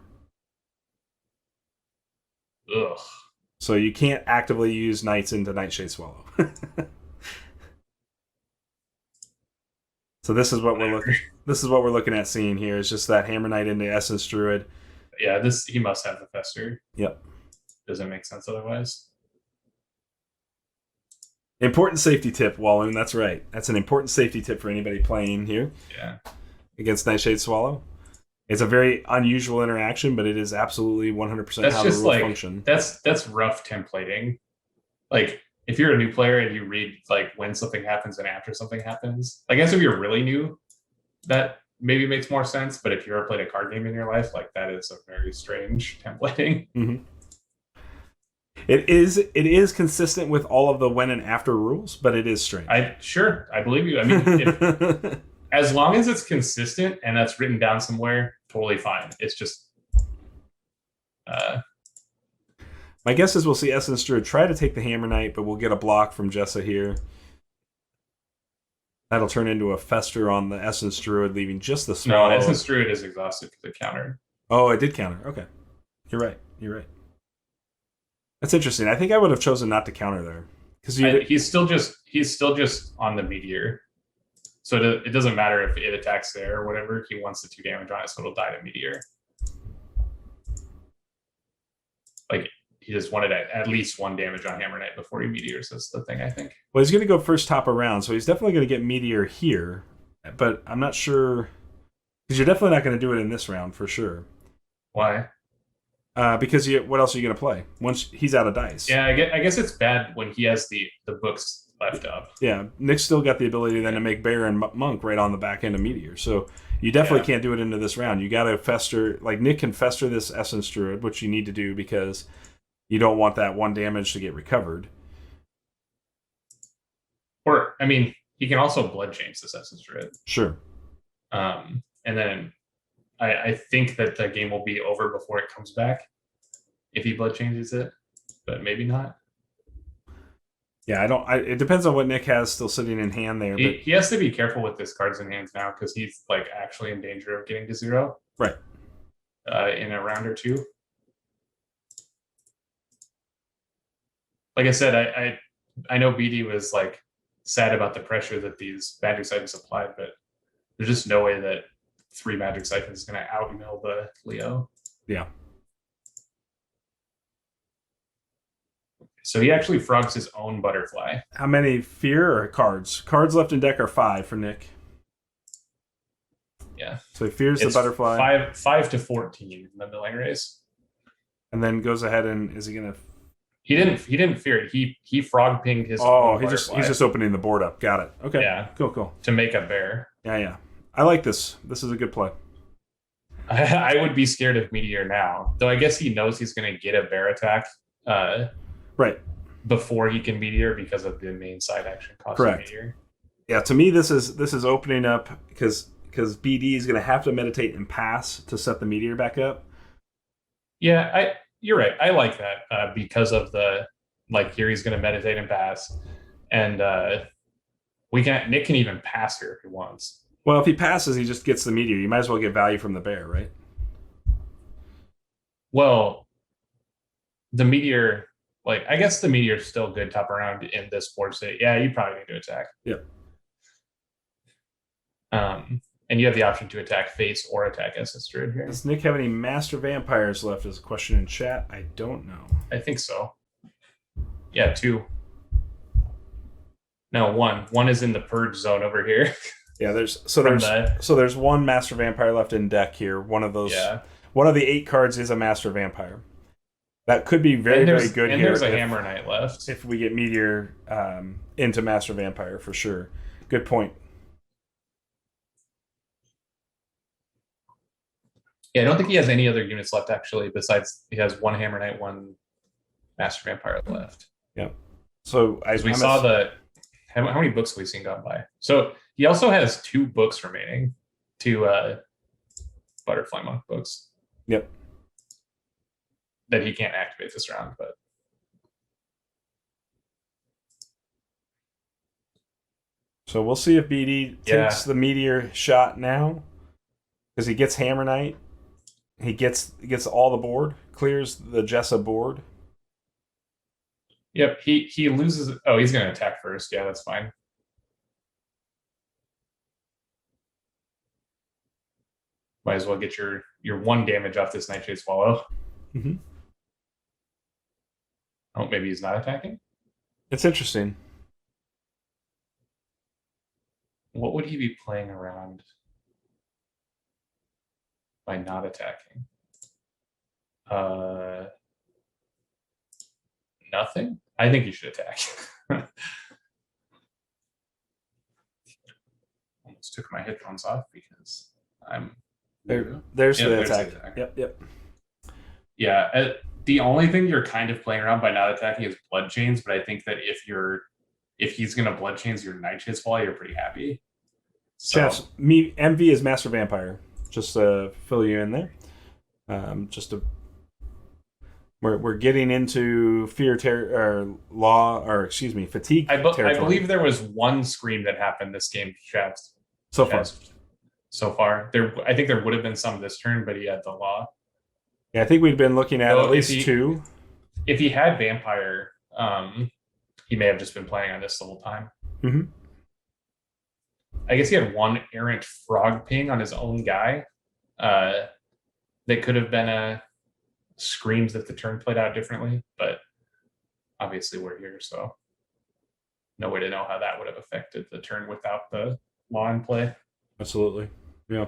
Ugh. So you can't actively use Knights into Nightshade Swallow. So this is what we're looking at seeing here. Is just that Hammer Knight into Essence Druid. Yeah, he must have the Fester. Yep. Doesn't make sense otherwise. Important safety tip, Walloon. That's right. That's an important safety tip for anybody playing here. Yeah. Against Nightshade Swallow. It's a very unusual interaction, but it is absolutely 100% how the rules function. That's rough templating. Like, if you're a new player and you read like when something happens and after something happens, I guess if you're really new, that maybe makes more sense. But if you ever played a card game in your life, like that is a very strange templating. Mm-hmm. It is consistent with all of the when and after rules, but it is strange. I believe you. I mean, as long as it's consistent and that's written down somewhere, totally fine. It's just my guess is we'll see Essence Druid try to take the Hammer Knight, but we'll get a block from Jessa here. That'll turn into a Fester on the Essence Druid, leaving just the Swallow. No, Essence Druid is exhausted because it countered. Oh, it did counter. Okay. You're right. That's interesting. I think I would have chosen not to counter there. Because he's still just on the Meteor. So it doesn't matter if it attacks there or whatever. He wants the 2 damage on it, so it'll die to Meteor. Like, he just wanted at least 1 damage on Hammer Knight before he Meteors. That's the thing, I think. Well, he's going to go first top around, so he's definitely going to get Meteor here. But I'm not sure... Because you're definitely not going to do it in this round, for sure. Why? Because what else are you going to play? Once he's out of dice. Yeah, I guess it's bad when he has the books left up. Yeah, Nick's still got the ability then to make Bear and Monk right on the back end of Meteor. So you definitely can't do it into this round. You got to Fester... Like, Nick can Fester this Essence Druid, which you need to do because you don't want that 1 damage to get recovered. Or, I mean, he can also Blood Change this Essence Druid. Sure. And then I think that the game will be over before it comes back if he Blood Changes it, but maybe not. Yeah, it depends on what Nick has still sitting in hand there. But he has to be careful with his cards in hands now because he's like actually in danger of getting to 0. Right. In a round or 2. Like I said, I know BD was like sad about the pressure that these Magic Siphons applied, but there's just no way that 3 Magic Siphons is going to outmill the Leo. Yeah. So he actually frogs his own Butterfly. How many Fear or cards? Cards left in deck are 5 for Nick. Yeah. So he fears the Butterfly. 5 to 14 in the milling race. And then goes ahead and is he going to... He didn't fear it. He frog pinged his. Oh, he's just opening the board up. Got it. Okay. Yeah. Cool. To make a bear. Yeah. I like this. This is a good play. I would be scared of Meteor now, though. I guess he knows he's going to get a bear attack. Right. Before he can Meteor because of the main side action cost. Correct. Meteor. Yeah. To me, this is opening up because BD is going to have to meditate and pass to set the Meteor back up. Yeah. You're right. I like that because of the here he's going to meditate and pass, and Nick can even pass here if he wants. Well, if he passes, he just gets the Meteor. You might as well get value from the bear, right? Well, the Meteor, I guess the Meteor's still good top around in this board state. Yeah, you probably need to attack. Yep. And you have the option to attack face or attack SS Druid here. Does Nick have any Master Vampires left? Is a question in chat. I don't know. I think so. Yeah, 2. No, 1. 1 is in the purge zone over here. Yeah, there's 1 Master Vampire left in deck here. One of those. Yeah. One of the 8 cards is a Master Vampire. That could be very good here. And there's a Hammer Knight left. If we get Meteor into Master Vampire, for sure. Good point. Yeah, I don't think he has any other units left, actually, besides he has 1 Hammer Knight, 1 Master Vampire left. Yeah. So we saw how many books have we seen gone by? So he also has 2 books remaining, 2 Butterfly Monk books. Yep. That he can't activate this round, but so we'll see if BD takes the Meteor shot now, because he gets Hammer Knight. He gets all the board, clears the Jessa board. Yep, he loses. Oh, he's going to attack first. Yeah, that's fine. Might as well get your 1 damage off this Nightshade Swallow. Mm-hmm. Oh, maybe he's not attacking? It's interesting. What would he be playing around by not attacking? Nothing? I think he should attack. Almost took my headphones off because I'm... There's the attack. Yep. Yeah, the only thing you're kind of playing around by not attacking is Blood Chains, but I think that if he's going to Blood Chains your Nightshade Swallow, you're pretty happy. So. Chaps, MV is Master Vampire. Just to fill you in there. We're getting into fatigue territory. I believe there was 1 scream that happened this game, Chaps. So far. I think there would have been some this turn, but he had the law. Yeah, I think we've been looking at least 2. If he had Vampire, he may have just been playing on this the whole time. Mm-hmm. I guess he had 1 errant frog ping on his own guy. That could have been screams if the turn played out differently, but obviously we're here, so no way to know how that would have affected the turn without the law in play. Absolutely. Yeah.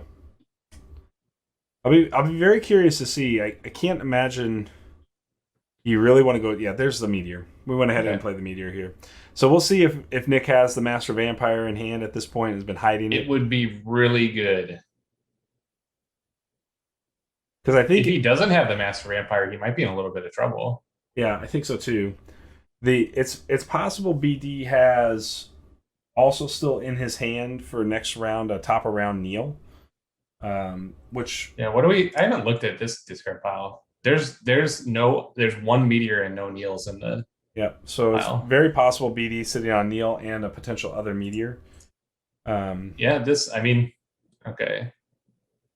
I'll be very curious to see. I can't imagine you really want to go. Yeah, there's the Meteor. We went ahead and played the Meteor here. So we'll see if Nick has the Master Vampire in hand at this point, has been hiding it. It would be really good. Because I think if he doesn't have the Master Vampire, he might be in a little bit of trouble. Yeah, I think so too. It's possible BD has also still in his hand for next round a top of round Neil. Which I haven't looked at this discard pile. There's 1 Meteor and no Neils in the so pile. It's very possible BD sitting on Neil and a potential other Meteor. Okay.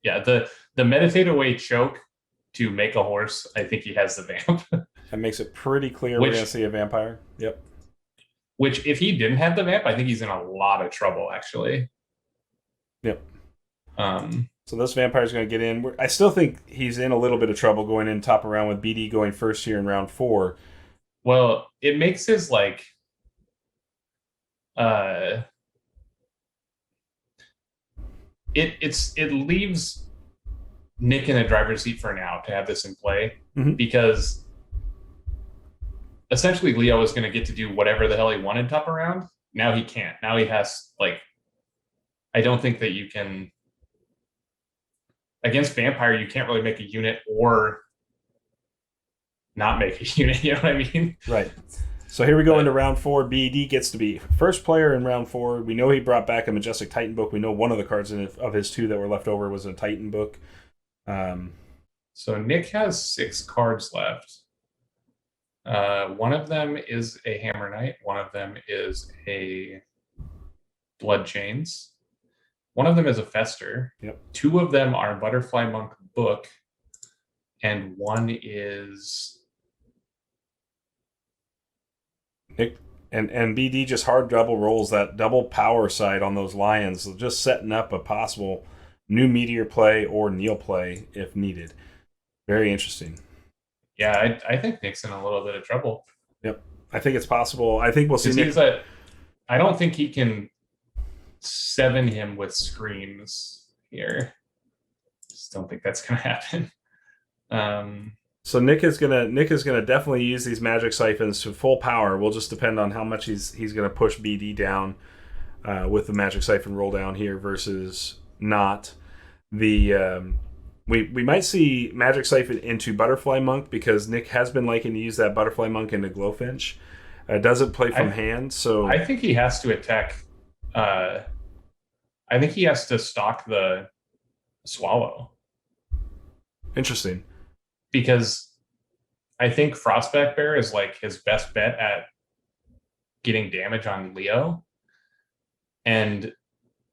Yeah, the meditate away choke to make a horse, I think he has the vamp. That makes it pretty clear we're gonna see a vampire. Yep. Which if he didn't have the vamp, I think he's in a lot of trouble actually. Yep. So this vampire's going to get in. I still think he's in a little bit of trouble going in top of round with BD going first here in round 4. Well, it makes his it leaves Nick in a driver's seat for now to have this in play, because essentially Leo is going to get to do whatever the hell he wanted top of round. Now he can't. Now he has I don't think that you can. Against Vampire, you can't really make a unit or not make a unit, you know what I mean? Right. So here we go into round 4. BD gets to be first player in round 4. We know he brought back a Majestic Titan book. We know one of the cards of his 2 that were left over was a Titan book. So Nick has 6 cards left. One of them is a Hammer Knight. One of them is a Blood Chains. One of them is a Fester. Yep. 2 of them are Butterfly Monk book. And one is... And BD just hard double rolls that double power side on those lions, just setting up a possible new meteor play or Neil play if needed. Very interesting. Yeah, I think Nick's in a little bit of trouble. Yep, I think it's possible. I think we'll see Nick. I don't think he can 7 him with screams here. Just don't think that's gonna happen. So Nick is gonna definitely use these magic siphons to full power. We'll just depend on how much he's gonna push BD down with the magic siphon roll down here versus not. The we might see magic siphon into butterfly monk because Nick has been liking to use that butterfly monk into glowfinch. Doesn't play from hand, so I think he has to attack. I think he has to stalk the swallow. Interesting. Because I think Frostback Bear is like his best bet at getting damage on Leo. And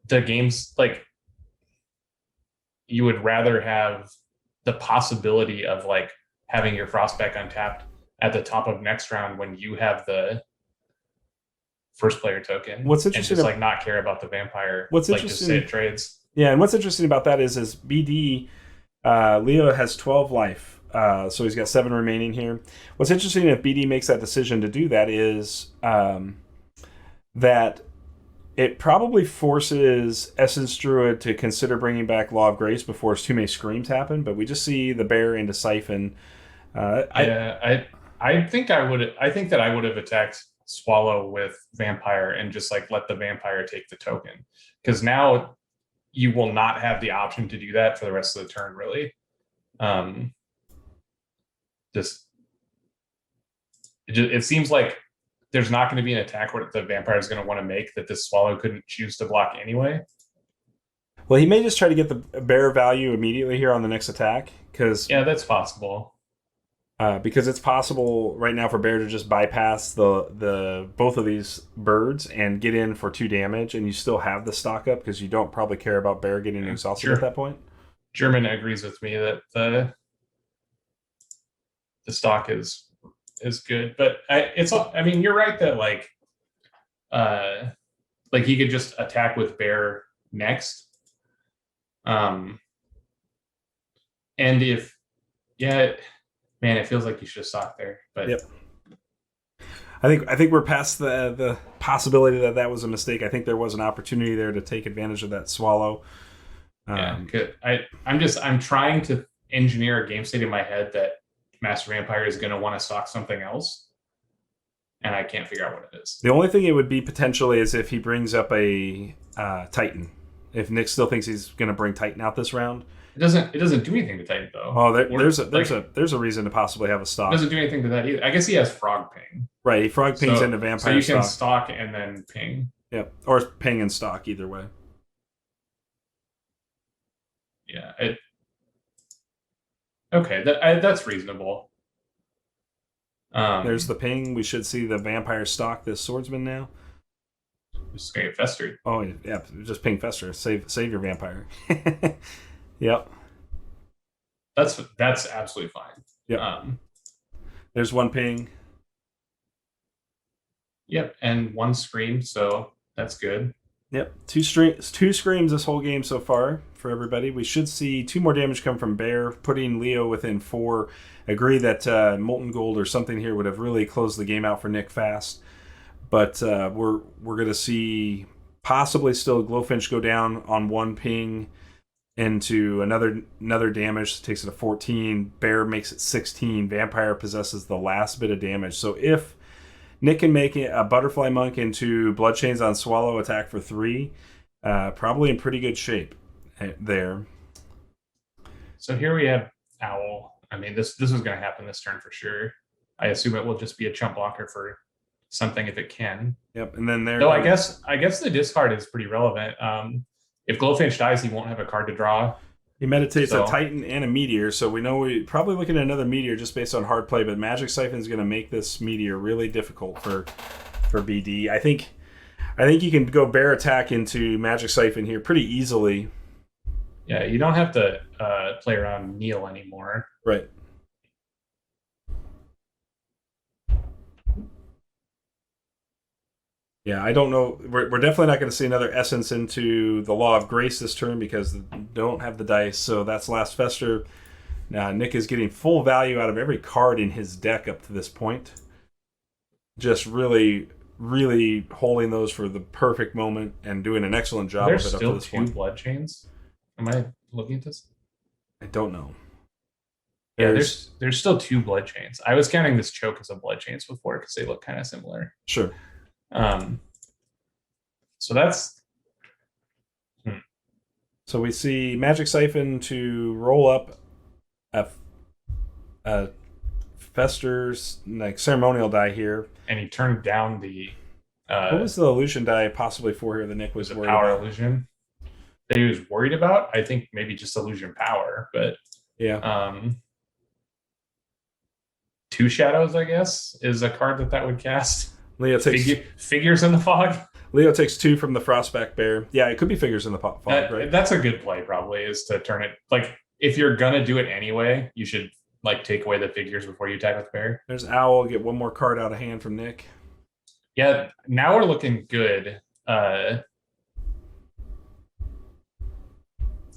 the game's like, you would rather have the possibility of like having your Frostback untapped at the top of next round when you have the first player token. What's interesting, and just like not care about the vampire. What's like interesting? Just say it trades. Yeah, and what's interesting about that is BD Leo has 12 life. So he's got 7 remaining here. What's interesting if BD makes that decision to do that is that it probably forces Essence Druid to consider bringing back Law of Grace before too many screams happen. But we just see the bear into Siphon. I think I would. I think that I would have attacked Swallow with Vampire and just like let the Vampire take the token, because now you will not have the option to do that for the rest of the turn, really. It seems like there's not going to be an attack where the Vampire is going to want to make that this Swallow couldn't choose to block anyway. Well, he may just try to get the bear value immediately here on the next attack. Yeah, that's possible. Because it's possible right now for bear to just bypass the both of these birds and get in for 2 damage, and you still have the stock up because you don't probably care about bear getting exhausted at that point. German agrees with me that the stock is good, but I mean, you're right that like he could just attack with bear next. And if man, it feels like you should have stocked there. But yep. I think we're past the possibility that was a mistake. I think there was an opportunity there to take advantage of that swallow. Yeah, good. I'm trying to engineer a game state in my head that Master Vampire is going to want to stock something else, and I can't figure out what it is. The only thing it would be potentially is if he brings up a Titan. If Nick still thinks he's going to bring Titan out this round. It doesn't do anything to Titan though. Oh, there's a reason to possibly have a stock. It doesn't do anything to that either. I guess he has Frog Ping. Right, he Frog Pings into Vampire. So you can stock and then ping. Yep, or ping and stock either way. Yeah. Okay, that's reasonable. There's the ping. We should see the Vampire stock this Swordsman now. Just gonna get festered. Oh yeah, just ping fester. Save your Vampire. Yep. That's absolutely fine. Yep. There's 1 ping. Yep, and 1 scream, so that's good. Yep, 2 screams this whole game so far for everybody. We should see 2 more damage come from Bear, putting Leo within 4. Agree that Molten Gold or something here would have really closed the game out for Nick fast. But we're going to see possibly still Glowfinch go down on 1 ping into another damage, takes it to 14. Bear makes it 16. Vampire possesses the last bit of damage. So if Nick can make a Butterfly Monk into Bloodchains on Swallow, attack for 3, probably in pretty good shape there. So here we have Owl. I mean, this is going to happen this turn for sure. I assume it will just be a chump blocker for something if it can. Yep, and then there. Though I guess the discard is pretty relevant. If Glowfinch dies, he won't have a card to draw. He meditates a Titan and a Meteor, so we know we're probably looking at another Meteor just based on hard play, but Magic Siphon is going to make this Meteor really difficult for BD. I think you can go bear attack into Magic Siphon here pretty easily. Yeah, you don't have to play around Neil anymore. Right. Yeah, I don't know. We're definitely not going to see another essence into the Law of Grace this turn because they don't have the dice. So that's Last Fester. Now Nick is getting full value out of every card in his deck up to this point. Just really, really holding those for the perfect moment and doing an excellent job of it up to this point. There's still 2 blood chains. Am I looking at this? I don't know. Yeah, there's still 2 blood chains. I was counting this choke as a blood chains before because they look kind of similar. Sure. So that's. So we see Magic Siphon to roll up a Fester's like ceremonial die here, and he turned down the. What was the illusion die possibly for here that Nick was worried power about? Illusion that he was worried about? I think maybe just illusion power, but yeah. 2 shadows, I guess, is a card that would cast. Leo takes figures in the fog. Leo takes 2 from the Frostback Bear. Yeah, it could be figures in the fog, right? That's a good play, probably, is to turn it like if you're gonna do it anyway, you should like take away the figures before you attack with bear. There's Owl. Get 1 more card out of hand from Nick. Yeah, now we're looking good.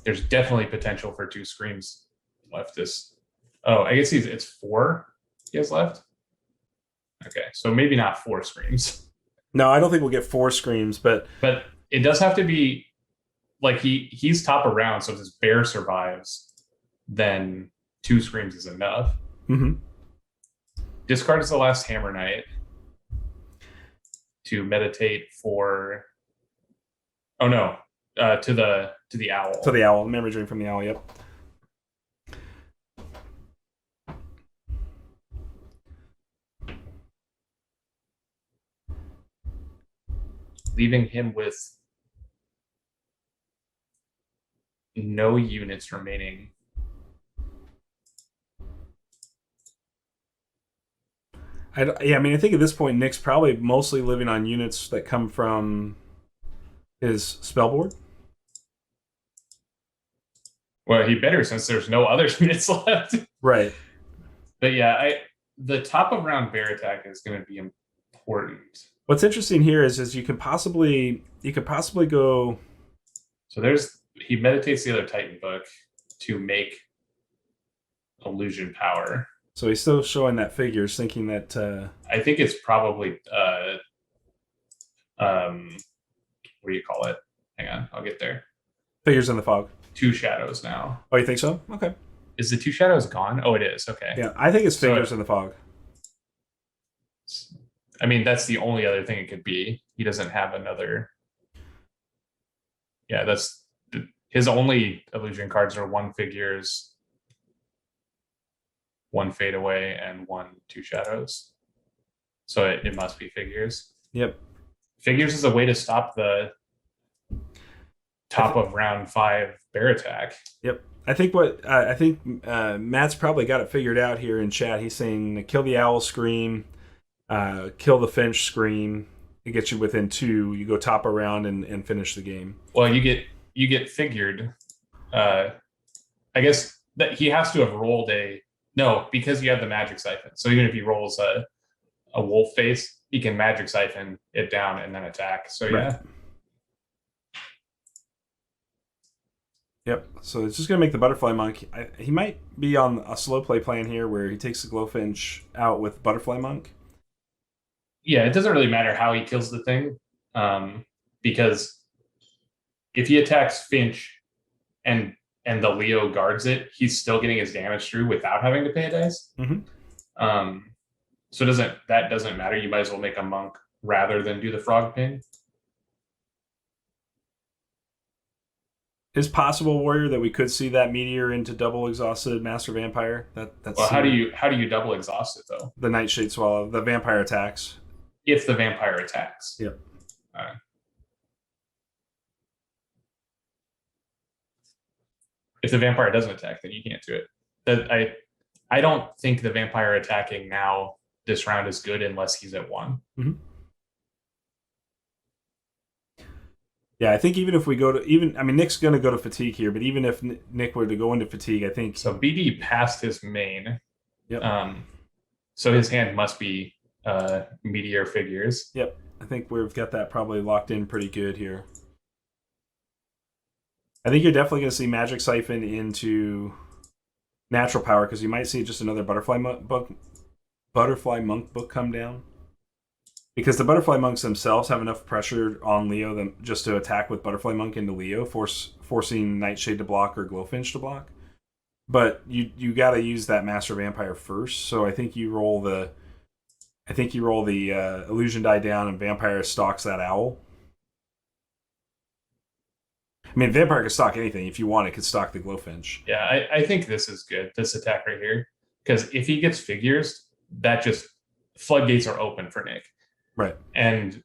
There's definitely potential for 2 screams left. I guess it's 4 he has left. Okay, so maybe not 4 screams. No, I don't think we'll get 4 screams, but it does have to be like he's top of round. So if this bear survives, then 2 screams is enough. Mm-hmm. Discard is the last Hammer Knight to meditate for. Oh no, to the owl. To the owl, memory dream from the owl. Yep. Leaving him with no units remaining. I mean, I think at this point, Nick's probably mostly living on units that come from his spellboard. Well, he better since there's no other units left. Right. But yeah, the top of round bear attack is going to be important. What's interesting here is you could possibly go. So he meditates the other Titan book to make illusion power. So he's still showing that figures, thinking that. I think it's probably what do you call it? Hang on, I'll get there. Figures in the fog. 2 shadows now. Oh, you think so? Okay. Is the 2 shadows gone? Oh, it is. Okay. Yeah, I think it's figures in the fog. I mean, that's the only other thing it could be. He doesn't have another. Yeah, that's his only illusion cards are 1 figures, 1 fade away, and 1 2 shadows. So it must be figures. Yep. Figures is a way to stop the top of round 5 bear attack. Yep. I think Matt's probably got it figured out here in chat. He's saying kill the owl scream, kill the finch scream. It gets you within 2. You go top around and finish the game. Well, you get figured. I guess that he has to have rolled because you have the magic siphon. So even if he rolls a wolf face, he can magic siphon it down and then attack. So yeah. Right. Yep. So it's just going to make the Butterfly Monk. He might be on a slow play plan here where he takes the Glowfinch out with Butterfly Monk. Yeah, it doesn't really matter how he kills the thing, because if he attacks Finch and the Leo guards it, he's still getting his damage through without having to pay a dice. Mm-hmm. So that doesn't matter. You might as well make a monk rather than do the frog pin. Is possible, Warrior, that we could see that meteor into double exhausted Master Vampire? That's well, how do you double exhaust it though? The Nightshade Swallow, the vampire attacks. If the vampire attacks. Yep. If the vampire doesn't attack, then you can't do it. I don't think the vampire attacking now this round is good unless he's at 1. Mm-hmm. Yeah, I think even if we go to Nick's going to go to fatigue here, but even if Nick were to go into fatigue, I think so. BD passed his main. Yep. So his hand must be meteor figures. Yep. I think we've got that probably locked in pretty good here. I think you're definitely going to see Magic Siphon into Natural Power because you might see just another Butterfly Monk book come down. Because the Butterfly Monks themselves have enough pressure on Leo just to attack with Butterfly Monk into Leo, forcing Nightshade to block or Glowfinch to block. But you got to use that Master Vampire first. So I think you roll the Illusion die down and Vampire stalks that owl. I mean, Vampire could stalk anything. If you want, it could stalk the Glowfinch. Yeah, I think this is good, this attack right here. Because if he gets figures, that just floodgates are open for Nick. Right. And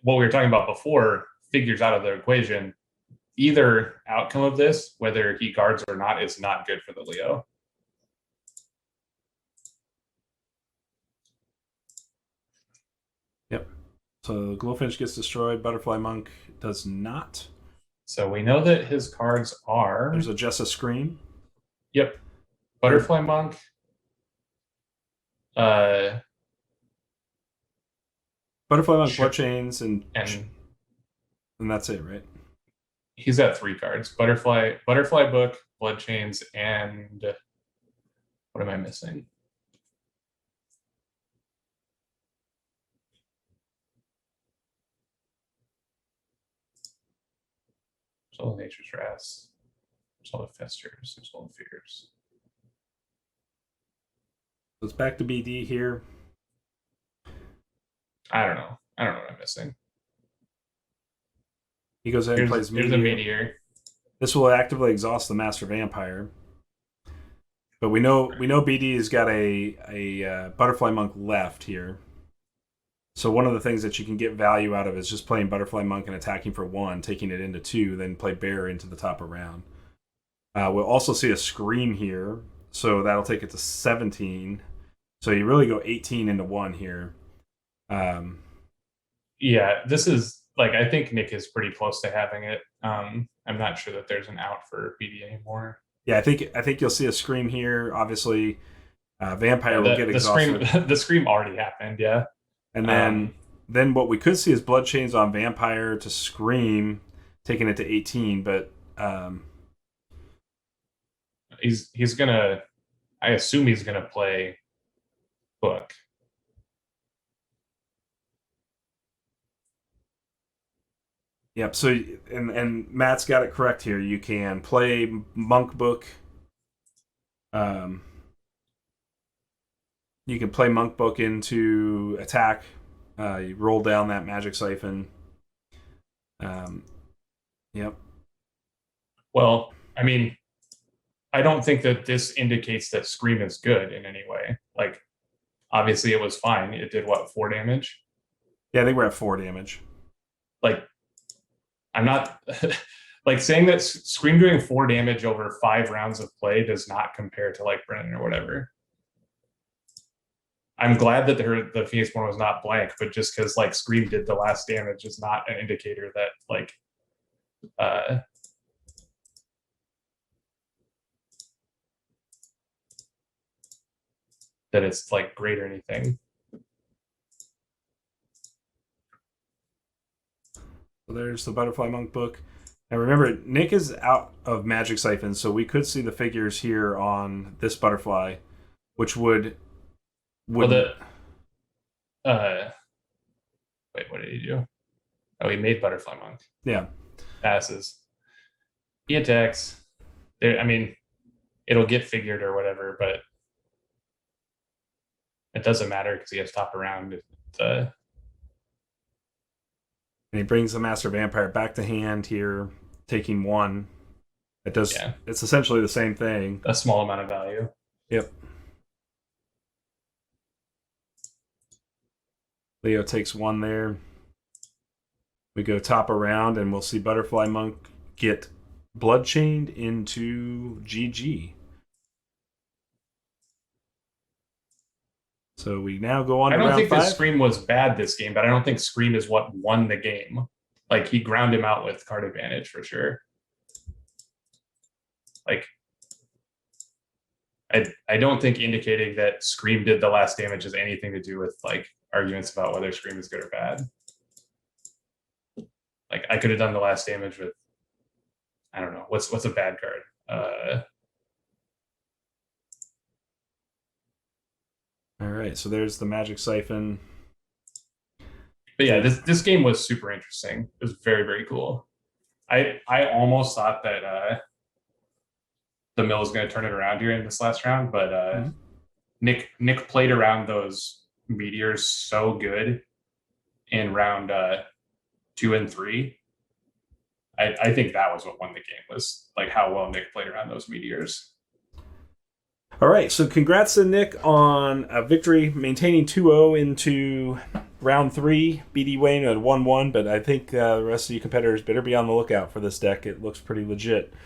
what we were talking about before, figures out of the equation, either outcome of this, whether he guards or not, is not good for the Leo. Yep. So Glowfinch gets destroyed. Butterfly Monk does not. So we know that his cards are... There's a Jessa Scream. Yep. Butterfly Monk. Butterfly Monk, Bloodchains, and that's it, right? He's got 3 cards: Butterfly Book, Bloodchains, and what am I missing? There's all the Nature's Wrath. There's all the Festers. There's all the Fears. So it's back to BD here. I don't know what I'm missing. He goes ahead and plays Meteor. Here's a Meteor. This will actively exhaust the Master Vampire. But we know BD has got a Butterfly Monk left here. So one of the things that you can get value out of is just playing Butterfly Monk and attacking for 1, taking it into 2, then play Bear into the top of round. We'll also see a Scream here, so that'll take it to 17. So you really go 18 into 1 here. Yeah, this is like, I think Nick is pretty close to having it. I'm not sure that there's an out for BD anymore. Yeah, I think you'll see a Scream here. Obviously, Vampire will get exhausted. The Scream already happened, yeah. And then what we could see is Bloodchains on Vampire to Scream, taking it to 18. But he's gonna. I assume he's gonna play Book. Yep. So and Matt's got it correct here. You can play Monk Book. You can play Monk Book into attack. You roll down that Magic Siphon. Yep. Well, I mean, I don't think that this indicates that Scream is good in any way. Like, obviously, it was fine. It did what, 4 damage? Yeah, I think we're at 4 damage. Like, I'm not like saying that Scream doing 4 damage over 5 rounds of play does not compare to like Brennan or whatever. I'm glad that the Phoenix Born was not blank, but just because like Scream did the last damage is not an indicator that like that it's like great or anything. So there's the Butterfly Monk book. Now remember, Nick is out of Magic Siphon, so we could see the figures here on this Butterfly, which would well, wait, what did he do? Oh, he made Butterfly Monk. Yeah. Passes. He attacks. There, I mean, it'll get figured or whatever, but it doesn't matter because he has top around. And he brings the Master Vampire back to hand here, taking 1. It does. Yeah. It's essentially the same thing. A small amount of value. Yep. Leo takes 1 there. We go top around, and we'll see Butterfly Monk get Bloodchained into GG. So we now go on to round 5. I don't think that Scream was bad this game, but I don't think Scream is what won the game. Like, he ground him out with card advantage for sure. Like, I don't think indicating that Scream did the last damage has anything to do with like arguments about whether Scream is good or bad. I could have done the last damage with, I don't know, what's a bad card. All right, so there's the Magic Siphon. But yeah, this game was super interesting. It was very, very cool. I almost thought that the mill was going to turn it around here in this last round, but Nick played around those meteors so good in round 2 and 3. I think that was what won the game, was like how well Nick played around those meteors. All right, so congrats to Nick on a victory, maintaining 2-0 into round 3. Bdwain at 1-1, but I think the rest of you competitors better be on the lookout for this deck. It looks pretty legit.